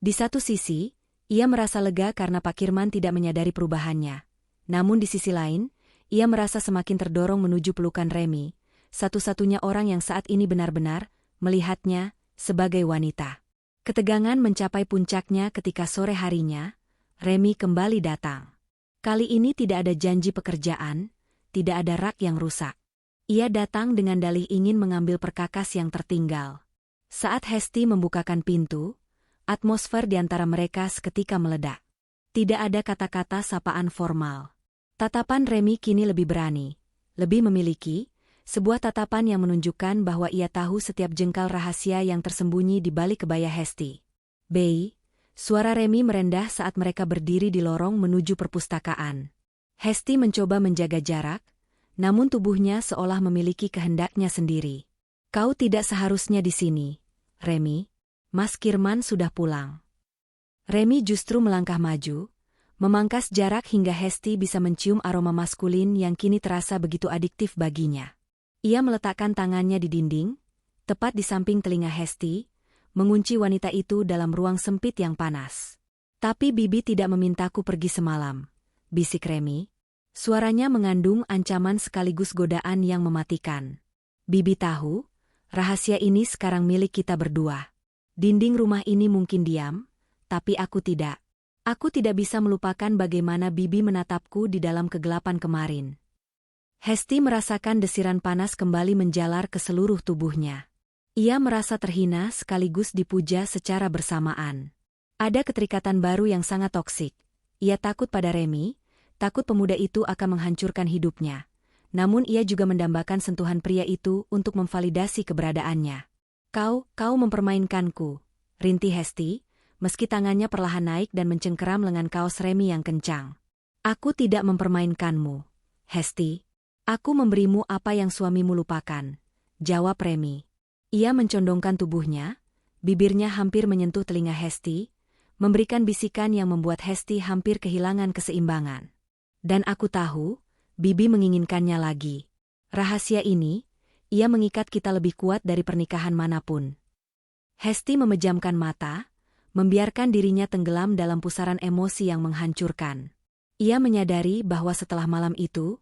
Di satu sisi, ia merasa lega karena Pak Kirman tidak menyadari perubahannya. Namun di sisi lain, ia merasa semakin terdorong menuju pelukan Remy, satu-satunya orang yang saat ini benar-benar melihatnya sebagai wanita. Ketegangan mencapai puncaknya ketika sore harinya, Remy kembali datang. Kali ini tidak ada janji pekerjaan, tidak ada rak yang rusak. Ia datang dengan dalih ingin mengambil perkakas yang tertinggal. Saat Hesti membukakan pintu, atmosfer di antara mereka seketika meledak. Tidak ada kata-kata sapaan formal. Tatapan Remy kini lebih berani, lebih memiliki, sebuah tatapan yang menunjukkan bahwa ia tahu setiap jengkal rahasia yang tersembunyi di balik kebaya Hesti. "Bei," suara Remy merendah saat mereka berdiri di lorong menuju perpustakaan. Hesti mencoba menjaga jarak, namun tubuhnya seolah memiliki kehendaknya sendiri. "Kau tidak seharusnya di sini, Remy. Mas Kirman sudah pulang." Remy justru melangkah maju, memangkas jarak hingga Hesti bisa mencium aroma maskulin yang kini terasa begitu adiktif baginya. Ia meletakkan tangannya di dinding, tepat di samping telinga Hesti, mengunci wanita itu dalam ruang sempit yang panas. "Tapi Bibi tidak memintaku pergi semalam," bisik Remy. Suaranya mengandung ancaman sekaligus godaan yang mematikan. "Bibi tahu, rahasia ini sekarang milik kita berdua. Dinding rumah ini mungkin diam, tapi aku tidak. Aku tidak bisa melupakan bagaimana Bibi menatapku di dalam kegelapan kemarin." Hesti merasakan desiran panas kembali menjalar ke seluruh tubuhnya. Ia merasa terhina sekaligus dipuja secara bersamaan. Ada keterikatan baru yang sangat toksik. Ia takut pada Remy, takut pemuda itu akan menghancurkan hidupnya. Namun ia juga mendambakan sentuhan pria itu untuk memvalidasi keberadaannya. Kau mempermainkanku," rintih Hesti, meski tangannya perlahan naik dan mencengkeram lengan kaos Remy yang kencang. "Aku tidak mempermainkanmu, Hesti. Aku memberimu apa yang suamimu lupakan," jawab Remy. Ia mencondongkan tubuhnya, bibirnya hampir menyentuh telinga Hesti, memberikan bisikan yang membuat Hesti hampir kehilangan keseimbangan. "Dan aku tahu, Bibi menginginkannya lagi. Rahasia ini, ia mengikat kita lebih kuat dari pernikahan manapun." Hesti memejamkan mata, membiarkan dirinya tenggelam dalam pusaran emosi yang menghancurkan. Ia menyadari bahwa setelah malam itu,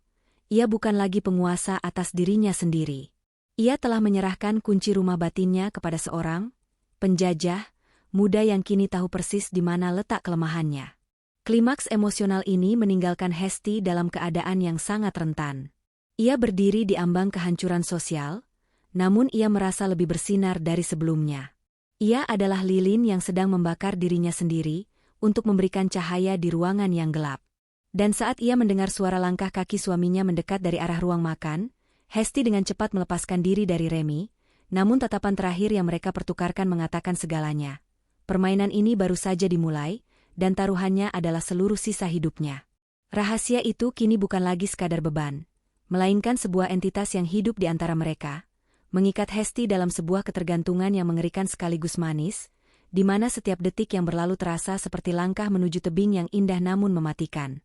ia bukan lagi penguasa atas dirinya sendiri. Ia telah menyerahkan kunci rumah batinnya kepada seorang penjajah muda yang kini tahu persis di mana letak kelemahannya. Klimaks emosional ini meninggalkan Hesti dalam keadaan yang sangat rentan. Ia berdiri di ambang kehancuran sosial, namun ia merasa lebih bersinar dari sebelumnya. Ia adalah lilin yang sedang membakar dirinya sendiri untuk memberikan cahaya di ruangan yang gelap. Dan saat ia mendengar suara langkah kaki suaminya mendekat dari arah ruang makan, Hesti dengan cepat melepaskan diri dari Remy, namun tatapan terakhir yang mereka pertukarkan mengatakan segalanya. Permainan ini baru saja dimulai, dan taruhannya adalah seluruh sisa hidupnya. Rahasia itu kini bukan lagi sekadar beban, melainkan sebuah entitas yang hidup di antara mereka, mengikat Hesti dalam sebuah ketergantungan yang mengerikan sekaligus manis, di mana setiap detik yang berlalu terasa seperti langkah menuju tebing yang indah namun mematikan.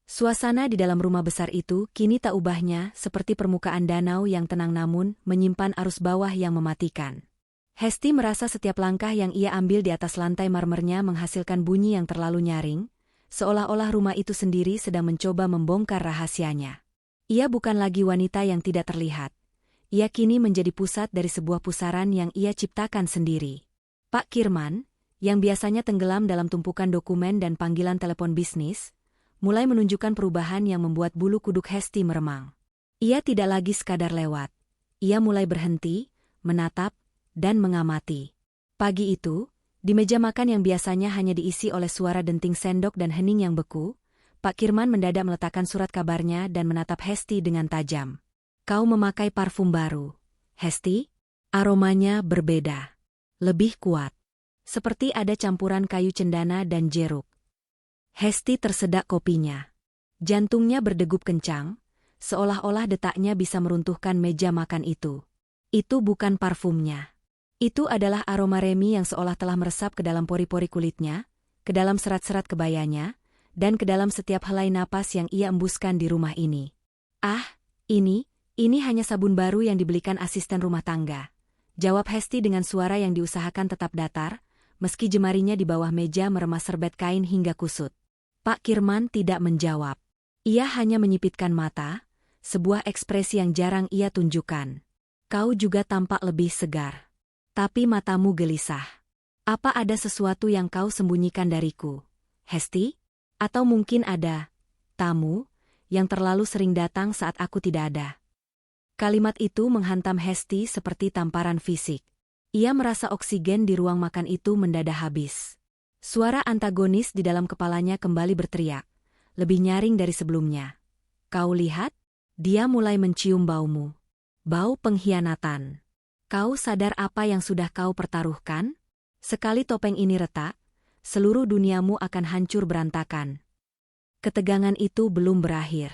Suasana di dalam rumah besar itu kini tak ubahnya seperti permukaan danau yang tenang namun menyimpan arus bawah yang mematikan. Hesti merasa setiap langkah yang ia ambil di atas lantai marmernya menghasilkan bunyi yang terlalu nyaring, seolah-olah rumah itu sendiri sedang mencoba membongkar rahasianya. Ia bukan lagi wanita yang tidak terlihat. ia kini menjadi pusat dari sebuah pusaran yang ia ciptakan sendiri. Pak Kirman, yang biasanya tenggelam dalam tumpukan dokumen dan panggilan telepon bisnis, mulai menunjukkan perubahan yang membuat bulu kuduk Hesti meremang. Ia tidak lagi sekadar lewat. Ia mulai berhenti, menatap, dan mengamati. Pagi itu, di meja makan yang biasanya hanya diisi oleh suara denting sendok dan hening yang beku, Pak Kirman mendadak meletakkan surat kabarnya dan menatap Hesti dengan tajam. Kau memakai parfum baru, Hesti? Aromanya berbeda. Lebih kuat. Seperti ada campuran kayu cendana dan jeruk. Hesti tersedak kopinya. Jantungnya berdegup kencang, seolah-olah detaknya bisa meruntuhkan meja makan itu. Itu bukan parfumnya. Itu adalah aroma Remi yang seolah telah meresap ke dalam pori-pori kulitnya, ke dalam serat-serat kebayanya, dan ke dalam setiap helai napas yang ia embuskan di rumah ini. Ah, ini hanya sabun baru yang dibelikan asisten rumah tangga. Jawab Hesti dengan suara yang diusahakan tetap datar, meski jemarinya di bawah meja meremas serbet kain hingga kusut. Pak Kirman tidak menjawab. Ia hanya menyipitkan mata, sebuah ekspresi yang jarang ia tunjukkan. Kau juga tampak lebih segar. Tapi matamu gelisah. Apa ada sesuatu yang kau sembunyikan dariku, Hesti? Atau mungkin ada tamu yang terlalu sering datang saat aku tidak ada? Kalimat itu menghantam Hesti seperti tamparan fisik. Ia merasa oksigen di ruang makan itu mendadak habis. Suara antagonis di dalam kepalanya kembali berteriak, lebih nyaring dari sebelumnya. Kau lihat? Dia mulai mencium baumu. Bau pengkhianatan. Kau sadar apa yang sudah kau pertaruhkan? Sekali topeng ini retak, seluruh duniamu akan hancur berantakan. Ketegangan itu belum berakhir.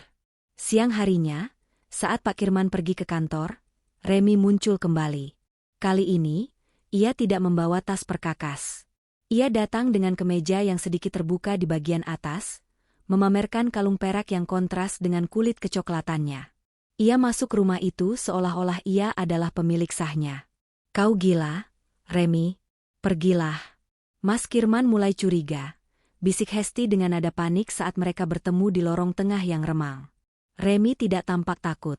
Siang harinya, saat Pak Kirman pergi ke kantor, Remi muncul kembali. Kali ini, ia tidak membawa tas perkakas. Ia datang dengan kemeja yang sedikit terbuka di bagian atas, memamerkan kalung perak yang kontras dengan kulit kecoklatannya. Ia masuk rumah itu seolah-olah ia adalah pemilik sahnya. Kau gila, Remi? Pergilah. Mas Kirman mulai curiga, bisik Hesti dengan nada panik saat mereka bertemu di lorong tengah yang remang. Remi tidak tampak takut.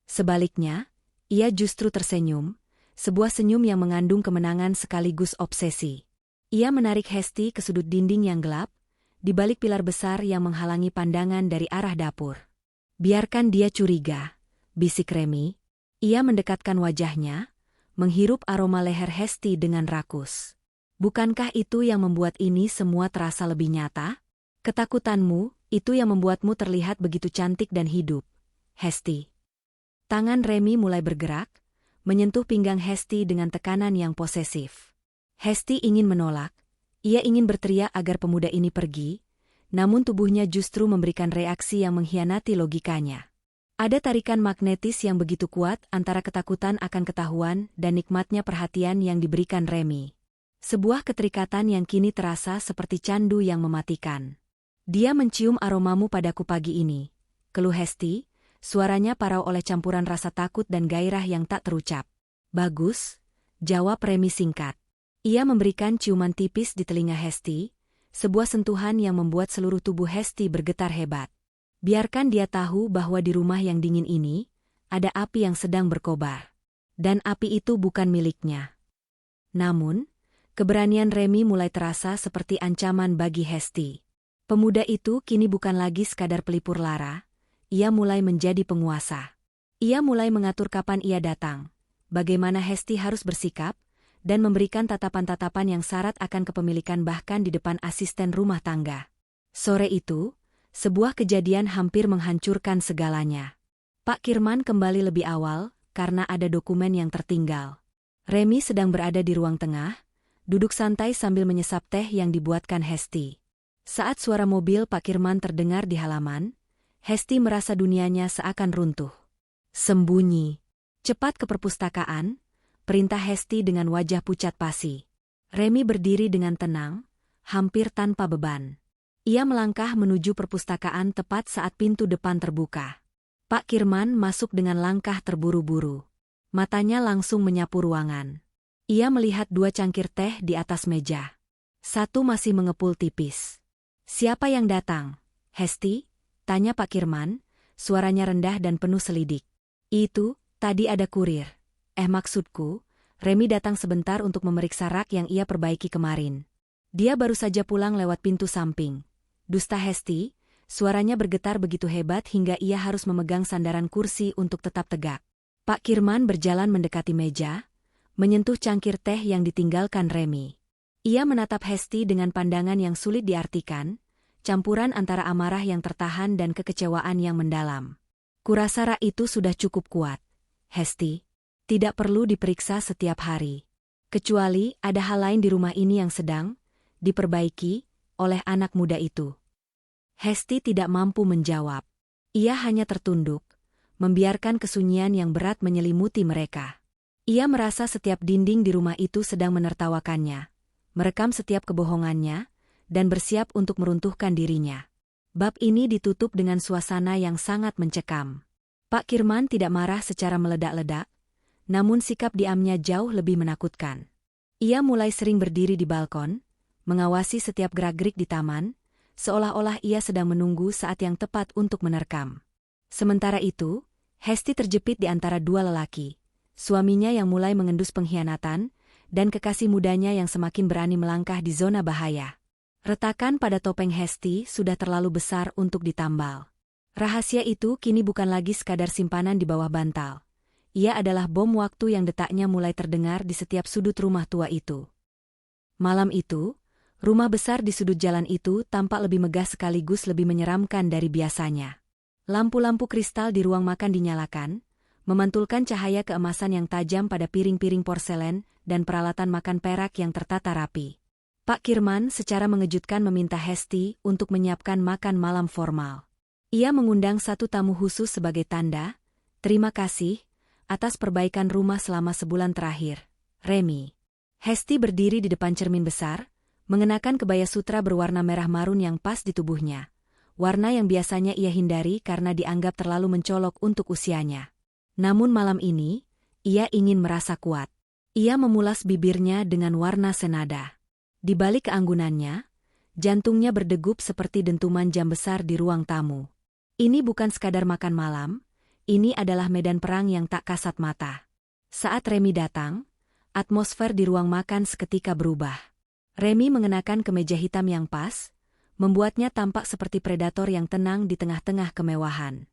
Sebaliknya, ia justru tersenyum, sebuah senyum yang mengandung kemenangan sekaligus obsesi. Ia menarik Hesti ke sudut dinding yang gelap, di balik pilar besar yang menghalangi pandangan dari arah dapur. Biarkan dia curiga, bisik Remi. Ia mendekatkan wajahnya, menghirup aroma leher Hesti dengan rakus. Bukankah itu yang membuat ini semua terasa lebih nyata? Ketakutanmu, itu yang membuatmu terlihat begitu cantik dan hidup, Hesti. Tangan Remi mulai bergerak, menyentuh pinggang Hesti dengan tekanan yang posesif. Hesti ingin menolak, ia ingin berteriak agar pemuda ini pergi, namun tubuhnya justru memberikan reaksi yang mengkhianati logikanya. Ada tarikan magnetis yang begitu kuat antara ketakutan akan ketahuan dan nikmatnya perhatian yang diberikan Remi. Sebuah keterikatan yang kini terasa seperti candu yang mematikan. Dia mencium aromamu padaku pagi ini, keluh Hesti, suaranya parau oleh campuran rasa takut dan gairah yang tak terucap. Bagus, jawab Remi singkat. Ia memberikan ciuman tipis di telinga Hesti, sebuah sentuhan yang membuat seluruh tubuh Hesti bergetar hebat. Biarkan dia tahu bahwa di rumah yang dingin ini, ada api yang sedang berkobar. Dan api itu bukan miliknya. Namun, keberanian Remi mulai terasa seperti ancaman bagi Hesti. Pemuda itu kini bukan lagi sekadar pelipur lara, ia mulai menjadi penguasa. Ia mulai mengatur kapan ia datang, bagaimana Hesti harus bersikap, dan memberikan tatapan-tatapan yang syarat akan kepemilikan bahkan di depan asisten rumah tangga. Sore itu, sebuah kejadian hampir menghancurkan segalanya. Pak Kirman kembali lebih awal karena ada dokumen yang tertinggal. Remi sedang berada di ruang tengah, duduk santai sambil menyesap teh yang dibuatkan Hesti. Saat suara mobil Pak Kirman terdengar di halaman, Hesti merasa dunianya seakan runtuh. Sembunyi. Cepat ke perpustakaan, perintah Hesti dengan wajah pucat pasi. Remi berdiri dengan tenang, hampir tanpa beban. Ia melangkah menuju perpustakaan tepat saat pintu depan terbuka. Pak Kirman masuk dengan langkah terburu-buru. Matanya langsung menyapu ruangan. Ia melihat 2 cangkir teh di atas meja. Satu masih mengepul tipis. Siapa yang datang, Hesti? Tanya Pak Kirman, suaranya rendah dan penuh selidik. Itu, Tadi ada kurir. Maksudku, Remy datang sebentar untuk memeriksa rak yang ia perbaiki kemarin. Dia baru saja pulang lewat pintu samping. Dusta Hesti, suaranya bergetar begitu hebat hingga ia harus memegang sandaran kursi untuk tetap tegak. Pak Kirman berjalan mendekati meja, menyentuh cangkir teh yang ditinggalkan Remy. Ia menatap Hesti dengan pandangan yang sulit diartikan, campuran antara amarah yang tertahan dan kekecewaan yang mendalam. Kurasa rak itu sudah cukup kuat. Hesti, tidak perlu diperiksa setiap hari. Kecuali ada hal lain di rumah ini yang sedang diperbaiki oleh anak muda itu. Hesti tidak mampu menjawab. Ia hanya tertunduk, membiarkan kesunyian yang berat menyelimuti mereka. Ia merasa setiap dinding di rumah itu sedang menertawakannya, merekam setiap kebohongannya, dan bersiap untuk meruntuhkan dirinya. Bab ini ditutup dengan suasana yang sangat mencekam. Pak Kirman tidak marah secara meledak-ledak, namun sikap diamnya jauh lebih menakutkan. Ia mulai sering berdiri di balkon, mengawasi setiap gerak-gerik di taman, seolah-olah ia sedang menunggu saat yang tepat untuk menerkam. Sementara itu, Hesti terjepit di antara dua lelaki, suaminya yang mulai mengendus pengkhianatan, dan kekasih mudanya yang semakin berani melangkah di zona bahaya. Retakan pada topeng Hesti sudah terlalu besar untuk ditambal. Rahasia itu kini bukan lagi sekadar simpanan di bawah bantal. Ia adalah bom waktu yang detaknya mulai terdengar di setiap sudut rumah tua itu. Malam itu, rumah besar di sudut jalan itu tampak lebih megah sekaligus lebih menyeramkan dari biasanya. Lampu-lampu kristal di ruang makan dinyalakan, memantulkan cahaya keemasan yang tajam pada piring-piring porselen dan peralatan makan perak yang tertata rapi. Pak Kirman secara mengejutkan meminta Hesti untuk menyiapkan makan malam formal. Ia mengundang satu tamu khusus sebagai tanda, terima kasih, atas perbaikan rumah selama sebulan terakhir, Remy. Hesti berdiri di depan cermin besar, mengenakan kebaya sutra berwarna merah marun yang pas di tubuhnya. Warna yang biasanya ia hindari karena dianggap terlalu mencolok untuk usianya. Namun malam ini, ia ingin merasa kuat. Ia memulas bibirnya dengan warna senada. Di balik keanggunannya, jantungnya berdegup seperti dentuman jam besar di ruang tamu. Ini bukan sekadar makan malam, ini adalah medan perang yang tak kasat mata. Saat Remy datang, atmosfer di ruang makan seketika berubah. Remy mengenakan kemeja hitam yang pas, membuatnya tampak seperti predator yang tenang di tengah-tengah kemewahan.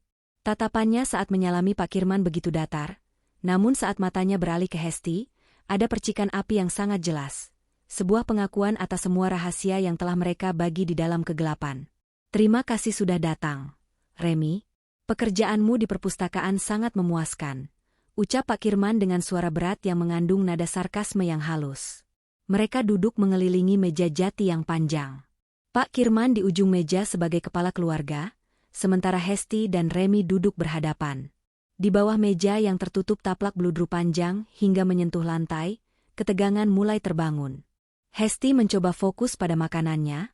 Tatapannya saat menyalami Pak Kirman begitu datar, namun saat matanya beralih ke Hesti, ada percikan api yang sangat jelas. Sebuah pengakuan atas semua rahasia yang telah mereka bagi di dalam kegelapan. Terima kasih sudah datang, Remy. Pekerjaanmu di perpustakaan sangat memuaskan, ucap Pak Kirman dengan suara berat yang mengandung nada sarkasme yang halus. Mereka duduk mengelilingi meja jati yang panjang. Pak Kirman di ujung meja sebagai kepala keluarga, sementara Hesti dan Remy duduk berhadapan. Di bawah meja yang tertutup taplak beludru panjang hingga menyentuh lantai, ketegangan mulai terbangun. Hesti mencoba fokus pada makanannya,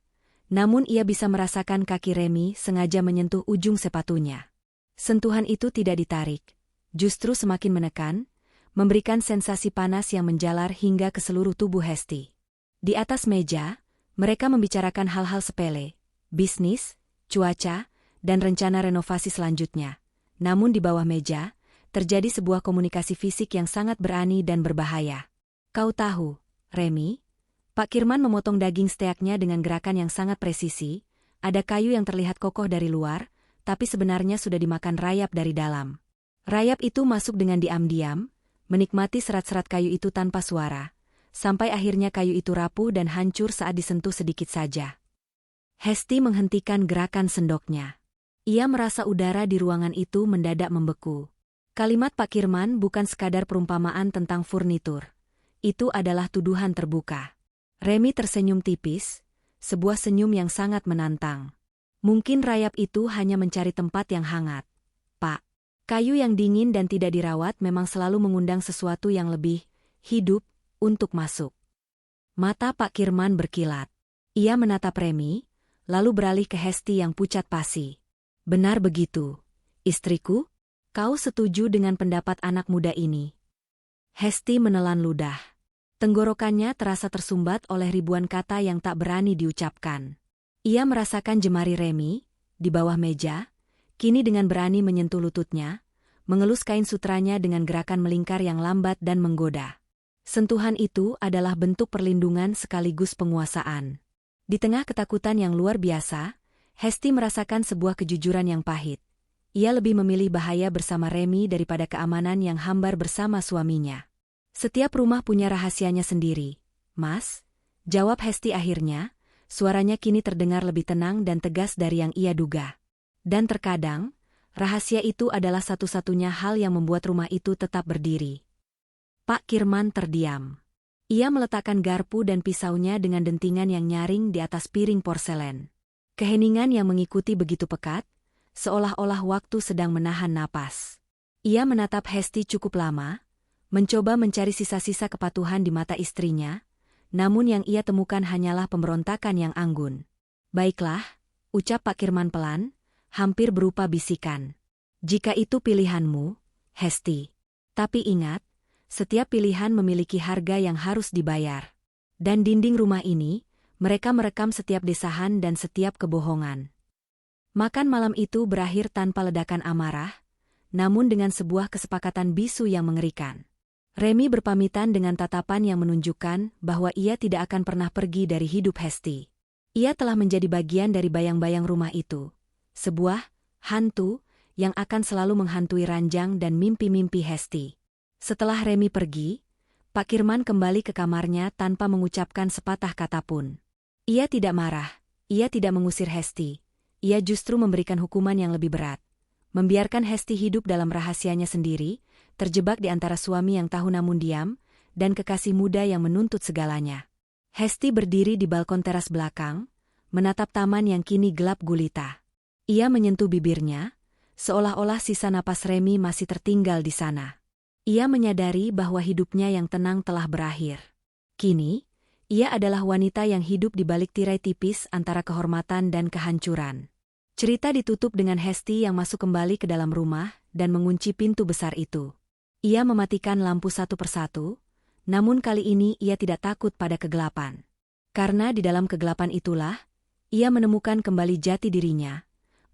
namun ia bisa merasakan kaki Remy sengaja menyentuh ujung sepatunya. Sentuhan itu tidak ditarik, justru semakin menekan, memberikan sensasi panas yang menjalar hingga ke seluruh tubuh Hesti. Di atas meja, mereka membicarakan hal-hal sepele, bisnis, cuaca, dan rencana renovasi selanjutnya. Namun di bawah meja, terjadi sebuah komunikasi fisik yang sangat berani dan berbahaya. Kau tahu, Remy? Pak Kirman memotong daging steaknya dengan gerakan yang sangat presisi, ada kayu yang terlihat kokoh dari luar, tapi sebenarnya sudah dimakan rayap dari dalam. Rayap itu masuk dengan diam-diam, menikmati serat-serat kayu itu tanpa suara, sampai akhirnya kayu itu rapuh dan hancur saat disentuh sedikit saja. Hesti menghentikan gerakan sendoknya. Ia merasa udara di ruangan itu mendadak membeku. Kalimat Pak Kirman bukan sekadar perumpamaan tentang furnitur. Itu adalah tuduhan terbuka. Remy tersenyum tipis, sebuah senyum yang sangat menantang. Mungkin rayap itu hanya mencari tempat yang hangat, Pak. Kayu yang dingin dan tidak dirawat memang selalu mengundang sesuatu yang lebih hidup untuk masuk. Mata Pak Kirman berkilat. Ia menatap Remy, lalu beralih ke Hesti yang pucat pasi. Benar begitu, istriku? Kau setuju dengan pendapat anak muda ini? Hesti menelan ludah. Tenggorokannya terasa tersumbat oleh ribuan kata yang tak berani diucapkan. Ia merasakan jemari Remy, di bawah meja, kini dengan berani menyentuh lututnya, mengelus kain sutranya dengan gerakan melingkar yang lambat dan menggoda. Sentuhan itu adalah bentuk perlindungan sekaligus penguasaan. Di tengah ketakutan yang luar biasa, Hesti merasakan sebuah kejujuran yang pahit. Ia lebih memilih bahaya bersama Remy daripada keamanan yang hambar bersama suaminya. Setiap rumah punya rahasianya sendiri. Mas, jawab Hesti akhirnya, suaranya kini terdengar lebih tenang dan tegas dari yang ia duga. Dan terkadang, rahasia itu adalah satu-satunya hal yang membuat rumah itu tetap berdiri. Pak Kirman terdiam. Ia meletakkan garpu dan pisaunya dengan dentingan yang nyaring di atas piring porselen. Keheningan yang mengikuti begitu pekat, seolah-olah waktu sedang menahan napas. Ia menatap Hesti cukup lama, mencoba mencari sisa-sisa kepatuhan di mata istrinya, namun yang ia temukan hanyalah pemberontakan yang anggun. Baiklah, ucap Pak Kirman pelan, hampir berupa bisikan. Jika itu pilihanmu, Hesti. Tapi ingat, setiap pilihan memiliki harga yang harus dibayar. Dan dinding rumah ini, mereka merekam setiap desahan dan setiap kebohongan. Makan malam itu berakhir tanpa ledakan amarah, namun dengan sebuah kesepakatan bisu yang mengerikan. Remy berpamitan dengan tatapan yang menunjukkan bahwa ia tidak akan pernah pergi dari hidup Hesti. Ia telah menjadi bagian dari bayang-bayang rumah itu. Sebuah hantu yang akan selalu menghantui ranjang dan mimpi-mimpi Hesti. Setelah Remy pergi, Pak Kirman kembali ke kamarnya tanpa mengucapkan sepatah kata pun. Ia tidak marah, ia tidak mengusir Hesti. Ia justru memberikan hukuman yang lebih berat. Membiarkan Hesti hidup dalam rahasianya sendiri, terjebak di antara suami yang tahu namun diam, dan kekasih muda yang menuntut segalanya. Hesti berdiri di balkon teras belakang, menatap taman yang kini gelap gulita. Ia menyentuh bibirnya, seolah-olah sisa napas Remy masih tertinggal di sana. Ia menyadari bahwa hidupnya yang tenang telah berakhir. Kini, ia adalah wanita yang hidup di balik tirai tipis antara kehormatan dan kehancuran. Cerita ditutup dengan Hesti yang masuk kembali ke dalam rumah dan mengunci pintu besar itu. Ia mematikan lampu satu persatu, namun kali ini ia tidak takut pada kegelapan. Karena di dalam kegelapan itulah, ia menemukan kembali jati dirinya,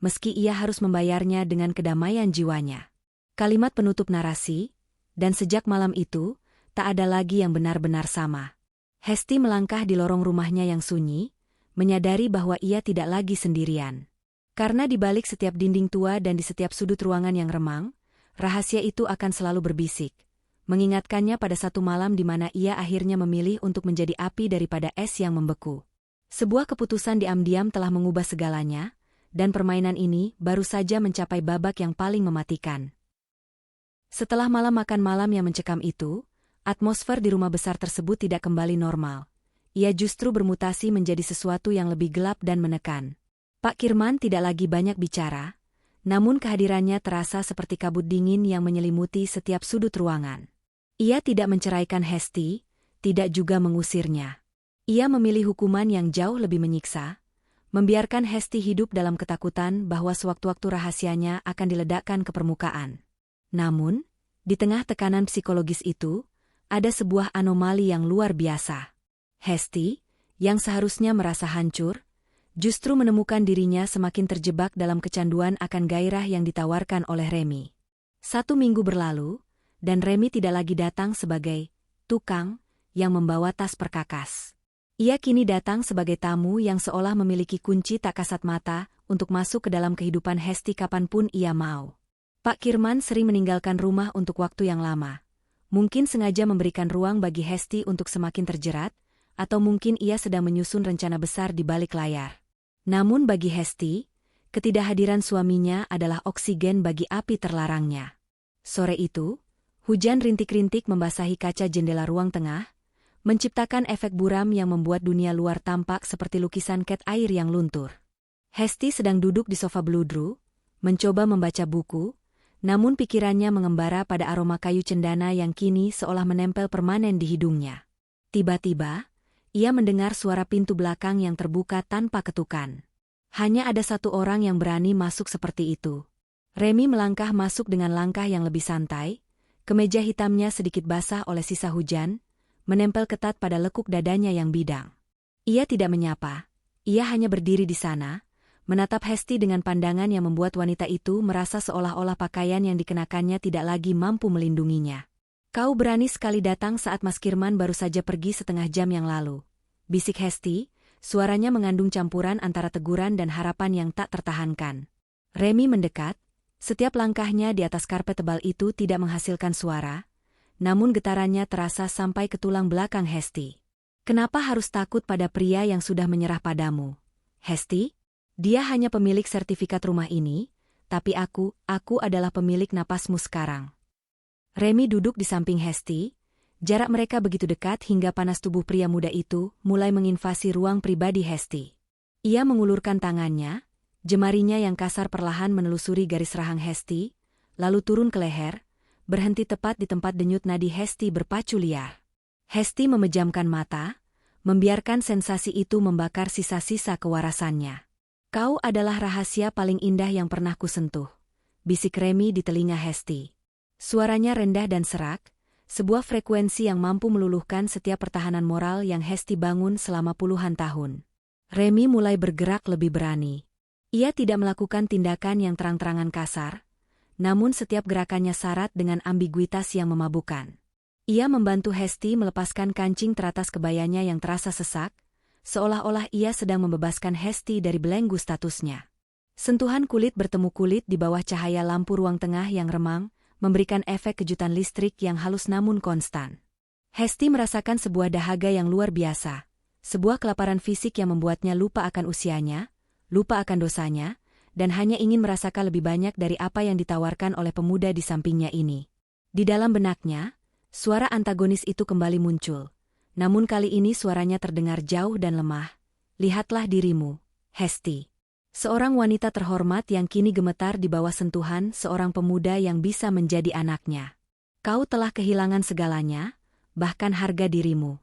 meski ia harus membayarnya dengan kedamaian jiwanya. Kalimat penutup narasi. Dan sejak malam itu, tak ada lagi yang benar-benar sama. Hesti melangkah di lorong rumahnya yang sunyi, menyadari bahwa ia tidak lagi sendirian. Karena di balik setiap dinding tua dan di setiap sudut ruangan yang remang, rahasia itu akan selalu berbisik, mengingatkannya pada satu malam di mana ia akhirnya memilih untuk menjadi api daripada es yang membeku. Sebuah keputusan diam-diam telah mengubah segalanya, dan permainan ini baru saja mencapai babak yang paling mematikan. Setelah malam makan malam yang mencekam itu, atmosfer di rumah besar tersebut tidak kembali normal. Ia justru bermutasi menjadi sesuatu yang lebih gelap dan menekan. Pak Kirman tidak lagi banyak bicara, namun kehadirannya terasa seperti kabut dingin yang menyelimuti setiap sudut ruangan. Ia tidak menceraikan Hesti, tidak juga mengusirnya. Ia memilih hukuman yang jauh lebih menyiksa, membiarkan Hesti hidup dalam ketakutan bahwa sewaktu-waktu rahasianya akan diledakkan ke permukaan. Namun, di tengah tekanan psikologis itu, ada sebuah anomali yang luar biasa. Hesti, yang seharusnya merasa hancur, justru menemukan dirinya semakin terjebak dalam kecanduan akan gairah yang ditawarkan oleh Remy. 1 minggu berlalu, dan Remy tidak lagi datang sebagai tukang yang membawa tas perkakas. Ia kini datang sebagai tamu yang seolah memiliki kunci tak kasat mata untuk masuk ke dalam kehidupan Hesti kapanpun ia mau. Pak Kirman sering meninggalkan rumah untuk waktu yang lama. Mungkin sengaja memberikan ruang bagi Hesti untuk semakin terjerat, atau mungkin ia sedang menyusun rencana besar di balik layar. Namun bagi Hesti, ketidakhadiran suaminya adalah oksigen bagi api terlarangnya. Sore itu, hujan rintik-rintik membasahi kaca jendela ruang tengah, menciptakan efek buram yang membuat dunia luar tampak seperti lukisan cat air yang luntur. Hesti sedang duduk di sofa beludru, mencoba membaca buku, namun pikirannya mengembara pada aroma kayu cendana yang kini seolah menempel permanen di hidungnya. Tiba-tiba, ia mendengar suara pintu belakang yang terbuka tanpa ketukan. Hanya ada satu orang yang berani masuk seperti itu. Remy melangkah masuk dengan langkah yang lebih santai, kemeja hitamnya sedikit basah oleh sisa hujan, menempel ketat pada lekuk dadanya yang bidang. Ia tidak menyapa, ia hanya berdiri di sana, menatap Hesti dengan pandangan yang membuat wanita itu merasa seolah-olah pakaian yang dikenakannya tidak lagi mampu melindunginya. "Kau berani sekali datang saat Mas Kirman baru saja pergi setengah jam yang lalu," bisik Hesti, suaranya mengandung campuran antara teguran dan harapan yang tak tertahankan. Remy mendekat, setiap langkahnya di atas karpet tebal itu tidak menghasilkan suara, namun getarannya terasa sampai ke tulang belakang Hesti. "Kenapa harus takut pada pria yang sudah menyerah padamu, Hesti? Dia hanya pemilik sertifikat rumah ini, tapi aku adalah pemilik napasmu sekarang." Remy duduk di samping Hesti, jarak mereka begitu dekat hingga panas tubuh pria muda itu mulai menginvasi ruang pribadi Hesti. Ia mengulurkan tangannya, jemarinya yang kasar perlahan menelusuri garis rahang Hesti, lalu turun ke leher, berhenti tepat di tempat denyut nadi Hesti berpacu liar. Hesti memejamkan mata, membiarkan sensasi itu membakar sisa-sisa kewarasannya. "Kau adalah rahasia paling indah yang pernah kusentuh," bisik Remy di telinga Hesti. Suaranya rendah dan serak, sebuah frekuensi yang mampu meluluhkan setiap pertahanan moral yang Hesti bangun selama puluhan tahun. Remy mulai bergerak lebih berani. Ia tidak melakukan tindakan yang terang-terangan kasar, namun setiap gerakannya syarat dengan ambiguitas yang memabukkan. Ia membantu Hesti melepaskan kancing teratas kebayanya yang terasa sesak, seolah-olah ia sedang membebaskan Hesti dari belenggu statusnya. Sentuhan kulit bertemu kulit di bawah cahaya lampu ruang tengah yang remang, memberikan efek kejutan listrik yang halus namun konstan. Hesti merasakan sebuah dahaga yang luar biasa, sebuah kelaparan fisik yang membuatnya lupa akan usianya, lupa akan dosanya, dan hanya ingin merasakan lebih banyak dari apa yang ditawarkan oleh pemuda di sampingnya ini. Di dalam benaknya, suara antagonis itu kembali muncul. Namun kali ini suaranya terdengar jauh dan lemah. "Lihatlah dirimu, Hesti." Seorang wanita terhormat yang kini gemetar di bawah sentuhan seorang pemuda yang bisa menjadi anaknya. "Kau telah kehilangan segalanya, bahkan harga dirimu."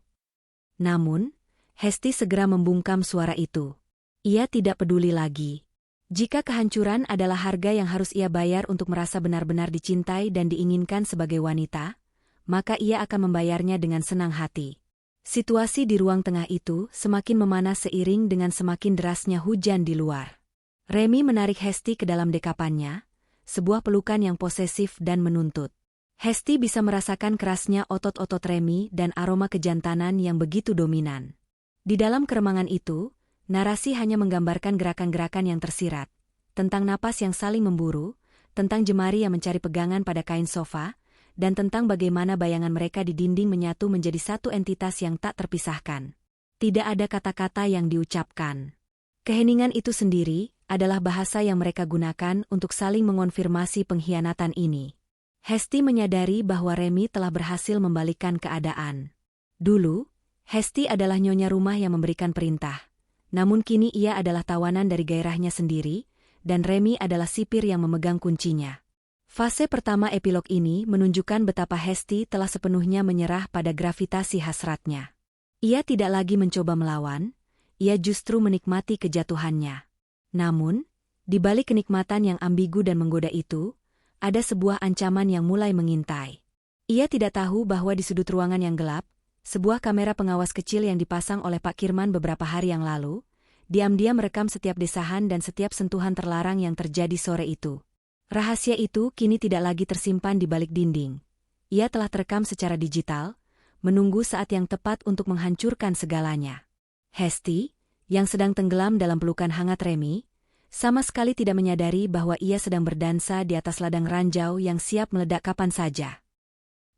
Namun, Hesti segera membungkam suara itu. Ia tidak peduli lagi. Jika kehancuran adalah harga yang harus ia bayar untuk merasa benar-benar dicintai dan diinginkan sebagai wanita, maka ia akan membayarnya dengan senang hati. Situasi di ruang tengah itu semakin memanas seiring dengan semakin derasnya hujan di luar. Remy menarik Hesti ke dalam dekapannya, sebuah pelukan yang posesif dan menuntut. Hesti bisa merasakan kerasnya otot-otot Remy dan aroma kejantanan yang begitu dominan. Di dalam keremangan itu, narasi hanya menggambarkan gerakan-gerakan yang tersirat, tentang napas yang saling memburu, tentang jemari yang mencari pegangan pada kain sofa, dan tentang bagaimana bayangan mereka di dinding menyatu menjadi satu entitas yang tak terpisahkan. Tidak ada kata-kata yang diucapkan. Keheningan itu sendiri adalah bahasa yang mereka gunakan untuk saling mengonfirmasi pengkhianatan ini. Hesti menyadari bahwa Remy telah berhasil membalikkan keadaan. Dulu, Hesti adalah nyonya rumah yang memberikan perintah. Namun kini ia adalah tawanan dari gairahnya sendiri, dan Remy adalah sipir yang memegang kuncinya. Fase pertama epilog ini menunjukkan betapa Hesti telah sepenuhnya menyerah pada gravitasi hasratnya. Ia tidak lagi mencoba melawan, ia justru menikmati kejatuhannya. Namun, di balik kenikmatan yang ambigu dan menggoda itu, ada sebuah ancaman yang mulai mengintai. Ia tidak tahu bahwa di sudut ruangan yang gelap, sebuah kamera pengawas kecil yang dipasang oleh Pak Kirman beberapa hari yang lalu, diam-diam merekam setiap desahan dan setiap sentuhan terlarang yang terjadi sore itu. Rahasia itu kini tidak lagi tersimpan di balik dinding. Ia telah terekam secara digital, menunggu saat yang tepat untuk menghancurkan segalanya. Hesti, yang sedang tenggelam dalam pelukan hangat Remy, sama sekali tidak menyadari bahwa ia sedang berdansa di atas ladang ranjau yang siap meledak kapan saja.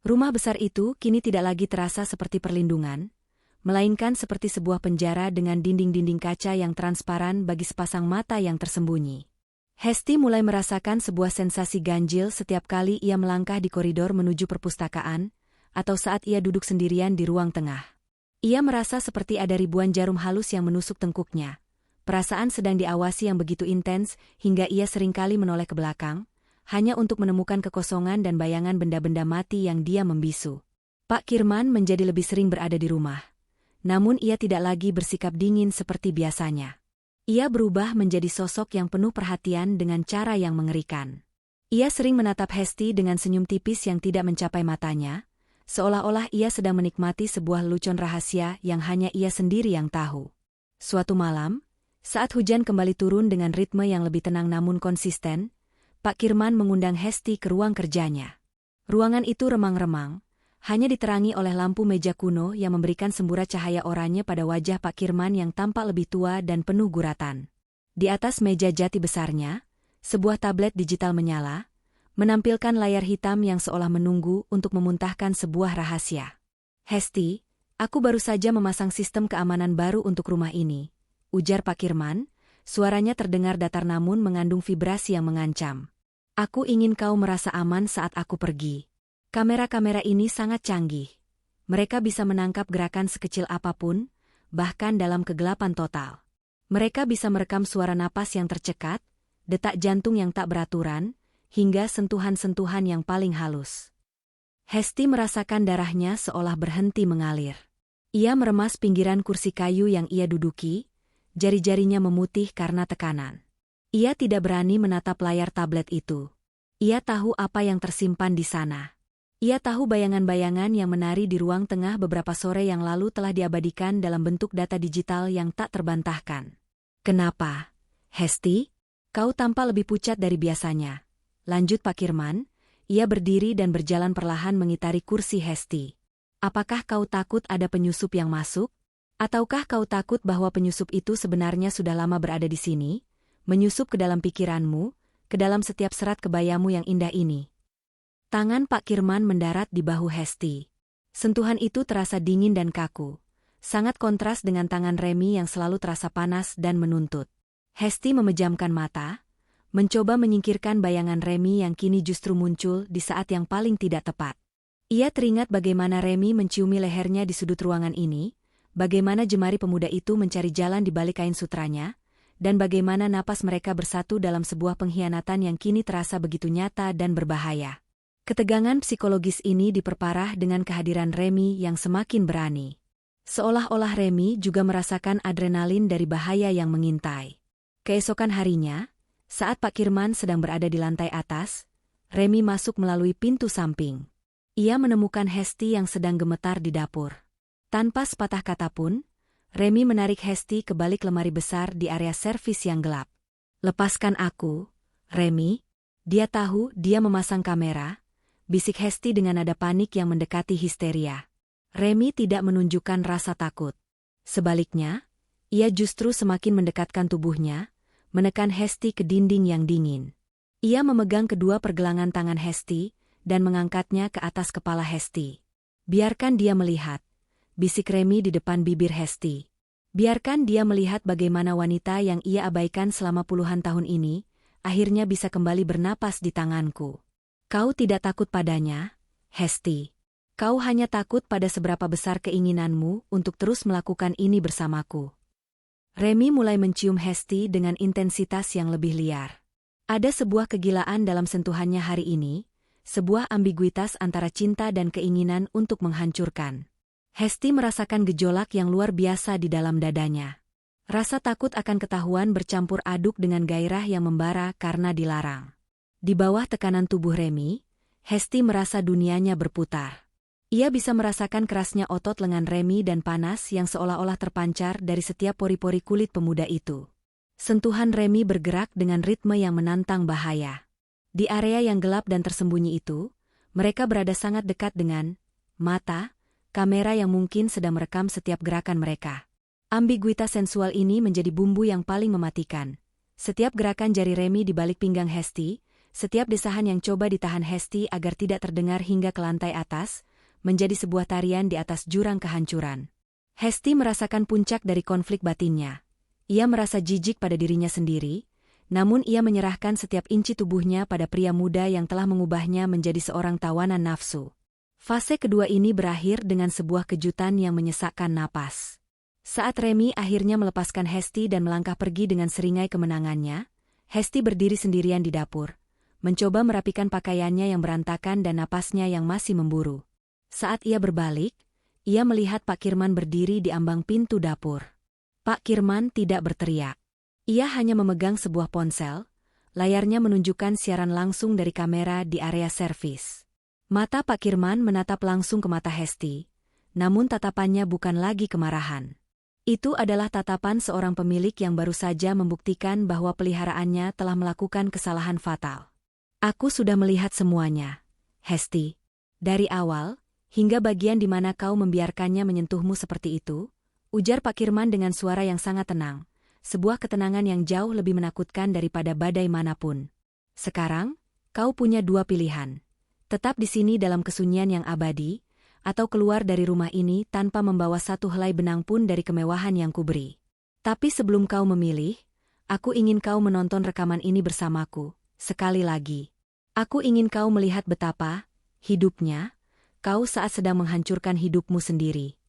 Rumah besar itu kini tidak lagi terasa seperti perlindungan, melainkan seperti sebuah penjara dengan dinding-dinding kaca yang transparan bagi sepasang mata yang tersembunyi. Hesti mulai merasakan sebuah sensasi ganjil setiap kali ia melangkah di koridor menuju perpustakaan, atau saat ia duduk sendirian di ruang tengah. Ia merasa seperti ada ribuan jarum halus yang menusuk tengkuknya. Perasaan sedang diawasi yang begitu intens hingga ia seringkali menoleh ke belakang, hanya untuk menemukan kekosongan dan bayangan benda-benda mati yang dia membisu. Pak Kirman menjadi lebih sering berada di rumah. Namun ia tidak lagi bersikap dingin seperti biasanya. Ia berubah menjadi sosok yang penuh perhatian dengan cara yang mengerikan. Ia sering menatap Hesti dengan senyum tipis yang tidak mencapai matanya, seolah-olah ia sedang menikmati sebuah lelucon rahasia yang hanya ia sendiri yang tahu. Suatu malam, Saat hujan kembali turun dengan ritme yang lebih tenang namun konsisten, Pak Kirman mengundang Hesti ke ruang kerjanya. Ruangan itu remang-remang, hanya diterangi oleh lampu meja kuno yang memberikan semburat cahaya oranye pada wajah Pak Kirman yang tampak lebih tua dan penuh guratan. Di atas meja jati besarnya, sebuah tablet digital menyala, menampilkan layar hitam yang seolah menunggu untuk memuntahkan sebuah rahasia. Hesti, aku baru saja memasang sistem keamanan baru untuk rumah ini, ujar Pak Kirman, suaranya terdengar datar namun mengandung vibrasi yang mengancam. Aku ingin kau merasa aman saat aku pergi. Kamera-kamera ini sangat canggih. Mereka bisa menangkap gerakan sekecil apapun, bahkan dalam kegelapan total. Mereka bisa merekam suara napas yang tercekat, detak jantung yang tak beraturan, hingga sentuhan-sentuhan yang paling halus. Hesti merasakan darahnya seolah berhenti mengalir. Ia meremas pinggiran kursi kayu yang ia duduki, jari-jarinya memutih karena tekanan. Ia tidak berani menatap layar tablet itu. Ia tahu apa yang tersimpan di sana. Ia tahu bayangan-bayangan yang menari di ruang tengah beberapa sore yang lalu telah diabadikan dalam bentuk data digital yang tak terbantahkan. Kenapa, Hesti? Kau tampak lebih pucat dari biasanya. Lanjut Pak Kirman, ia berdiri dan berjalan perlahan mengitari kursi Hesti. Apakah kau takut ada penyusup yang masuk? Ataukah kau takut bahwa penyusup itu sebenarnya sudah lama berada di sini? Menyusup ke dalam pikiranmu, ke dalam setiap serat kebayamu yang indah ini. Tangan Pak Kirman mendarat di bahu Hesti. Sentuhan itu terasa dingin dan kaku, sangat kontras dengan tangan Remi yang selalu terasa panas dan menuntut. Hesti memejamkan mata, mencoba menyingkirkan bayangan Remi yang kini justru muncul di saat yang paling tidak tepat. Ia teringat bagaimana Remi menciumi lehernya di sudut ruangan ini, bagaimana jemari pemuda itu mencari jalan di balik kain sutranya, dan bagaimana napas mereka bersatu dalam sebuah pengkhianatan yang kini terasa begitu nyata dan berbahaya. Ketegangan psikologis ini diperparah dengan kehadiran Remi yang semakin berani. Seolah-olah Remi juga merasakan adrenalin dari bahaya yang mengintai. Keesokan harinya, saat Pak Kirman sedang berada di lantai atas, Remi masuk melalui pintu samping. Ia menemukan Hesti yang sedang gemetar di dapur. Tanpa sepatah kata pun, Remi menarik Hesti ke balik lemari besar di area servis yang gelap. Lepaskan aku, Remi. Dia tahu dia memasang kamera, bisik Hesti dengan nada panik yang mendekati histeria. Remi tidak menunjukkan rasa takut. Sebaliknya, ia justru semakin mendekatkan tubuhnya, menekan Hesti ke dinding yang dingin. Ia memegang kedua pergelangan tangan Hesti dan mengangkatnya ke atas kepala Hesti. Biarkan dia melihat, bisik Remi di depan bibir Hesti. Biarkan dia melihat bagaimana wanita yang ia abaikan selama puluhan tahun ini, akhirnya bisa kembali bernapas di tanganku. Kau tidak takut padanya, Hesti. Kau hanya takut pada seberapa besar keinginanmu untuk terus melakukan ini bersamaku. Remi mulai mencium Hesti dengan intensitas yang lebih liar. Ada sebuah kegilaan dalam sentuhannya hari ini, sebuah ambiguitas antara cinta dan keinginan untuk menghancurkan. Hesti merasakan gejolak yang luar biasa di dalam dadanya. Rasa takut akan ketahuan bercampur aduk dengan gairah yang membara karena dilarang. Di bawah tekanan tubuh Remi, Hesti merasa dunianya berputar. Ia bisa merasakan kerasnya otot lengan Remi dan panas yang seolah-olah terpancar dari setiap pori-pori kulit pemuda itu. Sentuhan Remi bergerak dengan ritme yang menantang bahaya. Di area yang gelap dan tersembunyi itu, mereka berada sangat dekat dengan mata, kamera yang mungkin sedang merekam setiap gerakan mereka. Ambiguitas sensual ini menjadi bumbu yang paling mematikan. Setiap gerakan jari Remi di balik pinggang Hesti, setiap desahan yang coba ditahan Hesti agar tidak terdengar hingga ke lantai atas, menjadi sebuah tarian di atas jurang kehancuran. Hesti merasakan puncak dari konflik batinnya. Ia merasa jijik pada dirinya sendiri, namun ia menyerahkan setiap inci tubuhnya pada pria muda yang telah mengubahnya menjadi seorang tawanan nafsu. Fase kedua ini berakhir dengan sebuah kejutan yang menyesakkan napas. Saat Remi akhirnya melepaskan Hesti dan melangkah pergi dengan seringai kemenangannya, Hesti berdiri sendirian di dapur, mencoba merapikan pakaiannya yang berantakan dan napasnya yang masih memburu. Saat ia berbalik, ia melihat Pak Kirman berdiri di ambang pintu dapur. Pak Kirman tidak berteriak. Ia hanya memegang sebuah ponsel, layarnya menunjukkan siaran langsung dari kamera di area servis. Mata Pak Kirman menatap langsung ke mata Hesti, namun tatapannya bukan lagi kemarahan. Itu adalah tatapan seorang pemilik yang baru saja membuktikan bahwa peliharaannya telah melakukan kesalahan fatal. Aku sudah melihat semuanya, Hesti. Dari awal, hingga bagian di mana kau membiarkannya menyentuhmu seperti itu, ujar Pak Kirman dengan suara yang sangat tenang, sebuah ketenangan yang jauh lebih menakutkan daripada badai manapun. Sekarang, kau punya dua pilihan. Tetap di sini dalam kesunyian yang abadi, atau keluar dari rumah ini tanpa membawa satu helai benang pun dari kemewahan yang kuberi. Tapi sebelum kau memilih, aku ingin kau menonton rekaman ini bersamaku, sekali lagi. Aku ingin kau melihat betapa, hidupnya, kau saat sedang menghancurkan hidupmu sendiri.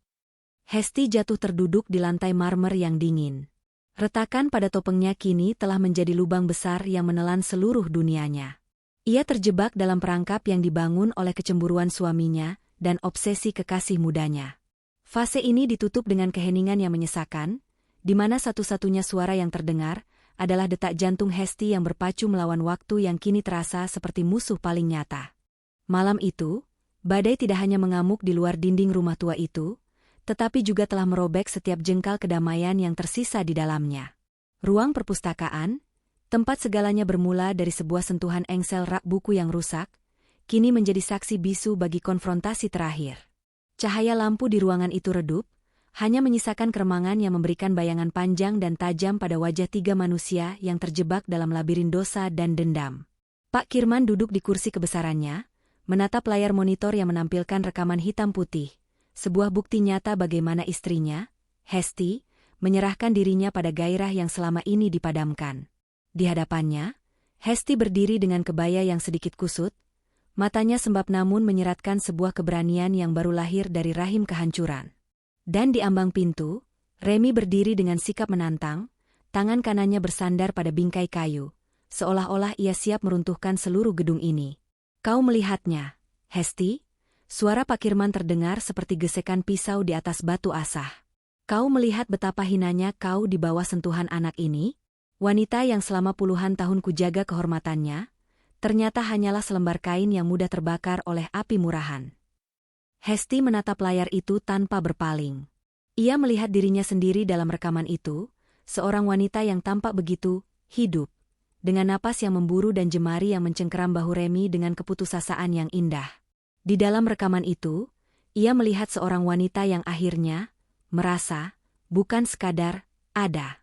Hesti jatuh terduduk di lantai marmer yang dingin. Retakan pada topengnya kini telah menjadi lubang besar yang menelan seluruh dunianya. Ia terjebak dalam perangkap yang dibangun oleh kecemburuan suaminya dan obsesi kekasih mudanya. Fase ini ditutup dengan keheningan yang menyesakan, di mana satu-satunya suara yang terdengar adalah detak jantung Hesti yang berpacu melawan waktu yang kini terasa seperti musuh paling nyata. Malam itu, badai tidak hanya mengamuk di luar dinding rumah tua itu, tetapi juga telah merobek setiap jengkal kedamaian yang tersisa di dalamnya. Ruang perpustakaan, tempat segalanya bermula dari sebuah sentuhan engsel rak buku yang rusak, kini menjadi saksi bisu bagi konfrontasi terakhir. Cahaya lampu di ruangan itu redup, hanya menyisakan keremangan yang memberikan bayangan panjang dan tajam pada wajah tiga manusia yang terjebak dalam labirin dosa dan dendam. Pak Kirman duduk di kursi kebesarannya, menatap layar monitor yang menampilkan rekaman hitam putih, sebuah bukti nyata bagaimana istrinya, Hesti, menyerahkan dirinya pada gairah yang selama ini dipadamkan. Di hadapannya, Hesti berdiri dengan kebaya yang sedikit kusut, matanya sembab namun menyeratkan sebuah keberanian yang baru lahir dari rahim kehancuran. Dan di ambang pintu, Remy berdiri dengan sikap menantang, tangan kanannya bersandar pada bingkai kayu, seolah-olah ia siap meruntuhkan seluruh gedung ini. Kau melihatnya, Hesti? Suara Pak Kirman terdengar seperti gesekan pisau di atas batu asah. Kau melihat betapa hinanya kau di bawah sentuhan anak ini? Wanita yang selama puluhan tahun kujaga kehormatannya, ternyata hanyalah selembar kain yang mudah terbakar oleh api murahan. Hesti menatap layar itu tanpa berpaling. Ia melihat dirinya sendiri dalam rekaman itu, seorang wanita yang tampak begitu hidup, dengan napas yang memburu dan jemari yang mencengkeram bahu Remy dengan keputusasaan yang indah. Di dalam rekaman itu, ia melihat seorang wanita yang akhirnya merasa, bukan sekadar ada.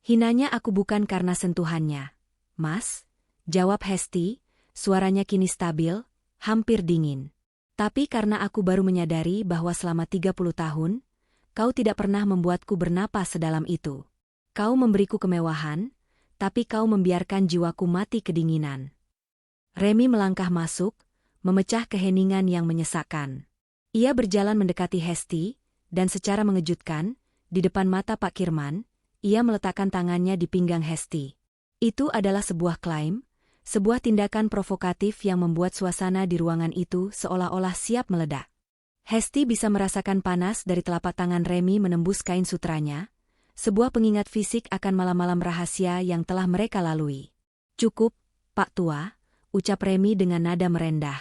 Hinanya aku bukan karena sentuhannya, Mas. Jawab Hesti, suaranya kini stabil, hampir dingin. Tapi karena aku baru menyadari bahwa selama 30 tahun, kau tidak pernah membuatku bernapas sedalam itu. Kau memberiku kemewahan, tapi kau membiarkan jiwaku mati kedinginan. Remy melangkah masuk, memecah keheningan yang menyesakkan. Ia berjalan mendekati Hesti, dan secara mengejutkan, di depan mata Pak Kirman, ia meletakkan tangannya di pinggang Hesti. Itu adalah sebuah klaim, sebuah tindakan provokatif yang membuat suasana di ruangan itu seolah-olah siap meledak. Hesti bisa merasakan panas dari telapak tangan Remy menembus kain sutranya, sebuah pengingat fisik akan malam-malam rahasia yang telah mereka lalui. Cukup, Pak Tua, ucap Remy dengan nada merendah.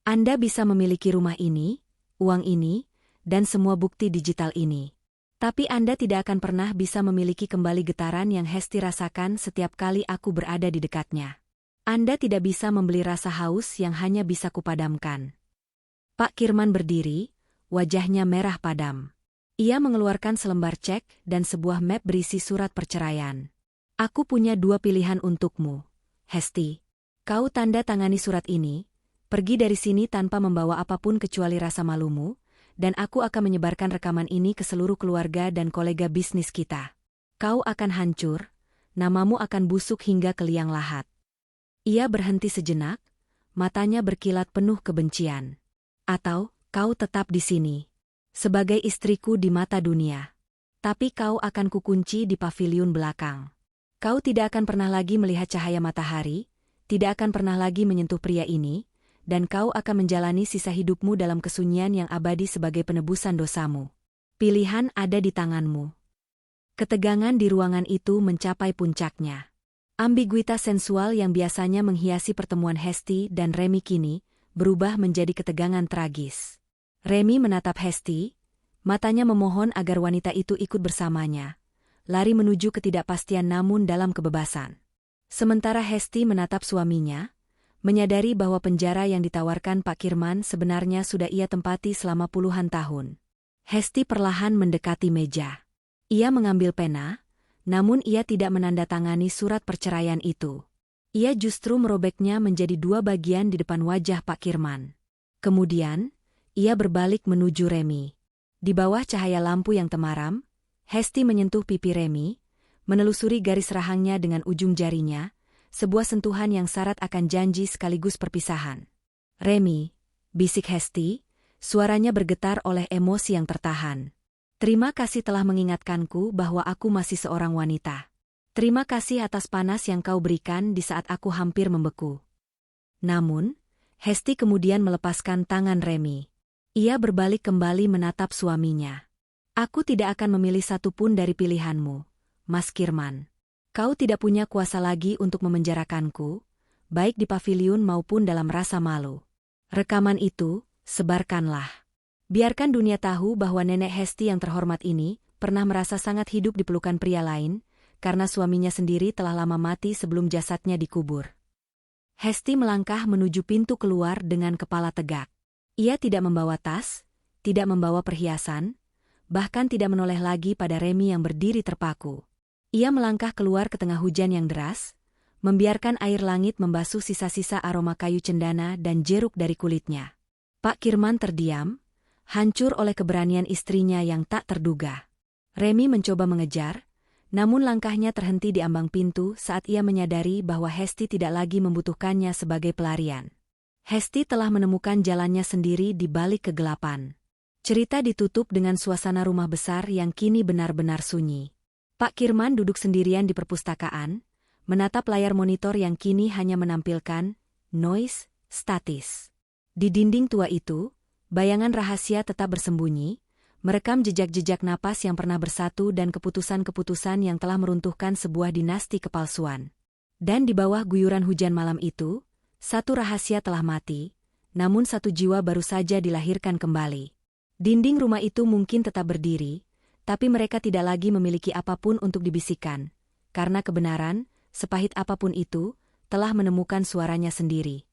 Anda bisa memiliki rumah ini, uang ini, dan semua bukti digital ini. Tapi Anda tidak akan pernah bisa memiliki kembali getaran yang Hesti rasakan setiap kali aku berada di dekatnya. Anda tidak bisa membeli rasa haus yang hanya bisa kupadamkan. Pak Kirman berdiri, wajahnya merah padam. Ia mengeluarkan selembar cek dan sebuah map berisi surat perceraian. Aku punya dua pilihan untukmu, Hesti. Kau tanda tangani surat ini, pergi dari sini tanpa membawa apapun kecuali rasa malumu, dan aku akan menyebarkan rekaman ini ke seluruh keluarga dan kolega bisnis kita. Kau akan hancur, namamu akan busuk hingga ke liang lahat. Ia berhenti sejenak, matanya berkilat penuh kebencian. Atau, kau tetap di sini, sebagai istriku di mata dunia. Tapi kau akan kukunci di paviliun belakang. Kau tidak akan pernah lagi melihat cahaya matahari, tidak akan pernah lagi menyentuh pria ini, dan kau akan menjalani sisa hidupmu dalam kesunyian yang abadi sebagai penebusan dosamu. Pilihan ada di tanganmu. Ketegangan di ruangan itu mencapai puncaknya. Ambiguitas sensual yang biasanya menghiasi pertemuan Hesti dan Remy kini berubah menjadi ketegangan tragis. Remy menatap Hesti, Matanya memohon agar wanita itu ikut bersamanya, lari menuju ketidakpastian namun dalam kebebasan. Sementara Hesti menatap suaminya, menyadari bahwa penjara yang ditawarkan Pak Kirman sebenarnya sudah ia tempati selama puluhan tahun. Hesti perlahan mendekati meja. Ia mengambil pena, namun ia tidak menandatangani surat perceraian itu. Ia justru merobeknya menjadi dua bagian di depan wajah Pak Kirman. Kemudian, ia berbalik menuju Remi. Di bawah cahaya lampu yang temaram, Hesti menyentuh pipi Remi, menelusuri garis rahangnya dengan ujung jarinya, sebuah sentuhan yang syarat akan janji sekaligus perpisahan. "Remi," bisik Hesti, suaranya bergetar oleh emosi yang tertahan. "Terima kasih telah mengingatkanku bahwa aku masih seorang wanita. Terima kasih atas panas yang kau berikan di saat aku hampir membeku." Namun, Hesti kemudian melepaskan tangan Remi. Ia berbalik kembali menatap suaminya. "Aku tidak akan memilih satu pun dari pilihanmu, Mas Kirman. Kau tidak punya kuasa lagi untuk memenjarakanku, baik di paviliun maupun dalam rasa malu. Rekaman itu, sebarkanlah. Biarkan dunia tahu bahwa nenek Hesti yang terhormat ini pernah merasa sangat hidup di pelukan pria lain, karena suaminya sendiri telah lama mati sebelum jasadnya dikubur." Hesti melangkah menuju pintu keluar dengan kepala tegak. Ia tidak membawa tas, tidak membawa perhiasan, bahkan tidak menoleh lagi pada Remi yang berdiri terpaku. Ia melangkah keluar ke tengah hujan yang deras, membiarkan air langit membasuh sisa-sisa aroma kayu cendana dan jeruk dari kulitnya. Pak Kirman terdiam, hancur oleh keberanian istrinya yang tak terduga. Remi mencoba mengejar, namun langkahnya terhenti di ambang pintu saat ia menyadari bahwa Hesti tidak lagi membutuhkannya sebagai pelarian. Hesti telah menemukan jalannya sendiri di balik kegelapan. Cerita ditutup dengan suasana rumah besar yang kini benar-benar sunyi. Pak Kirman duduk sendirian di perpustakaan, menatap layar monitor yang kini hanya menampilkan noise statis. Di dinding tua itu, bayangan rahasia tetap bersembunyi, merekam jejak-jejak napas yang pernah bersatu dan keputusan-keputusan yang telah meruntuhkan sebuah dinasti kepalsuan. Dan di bawah guyuran hujan malam itu, satu rahasia telah mati, namun satu jiwa baru saja dilahirkan kembali. Dinding rumah itu mungkin tetap berdiri, tapi mereka tidak lagi memiliki apapun untuk dibisikkan, karena kebenaran, sepahit apapun itu, telah menemukan suaranya sendiri.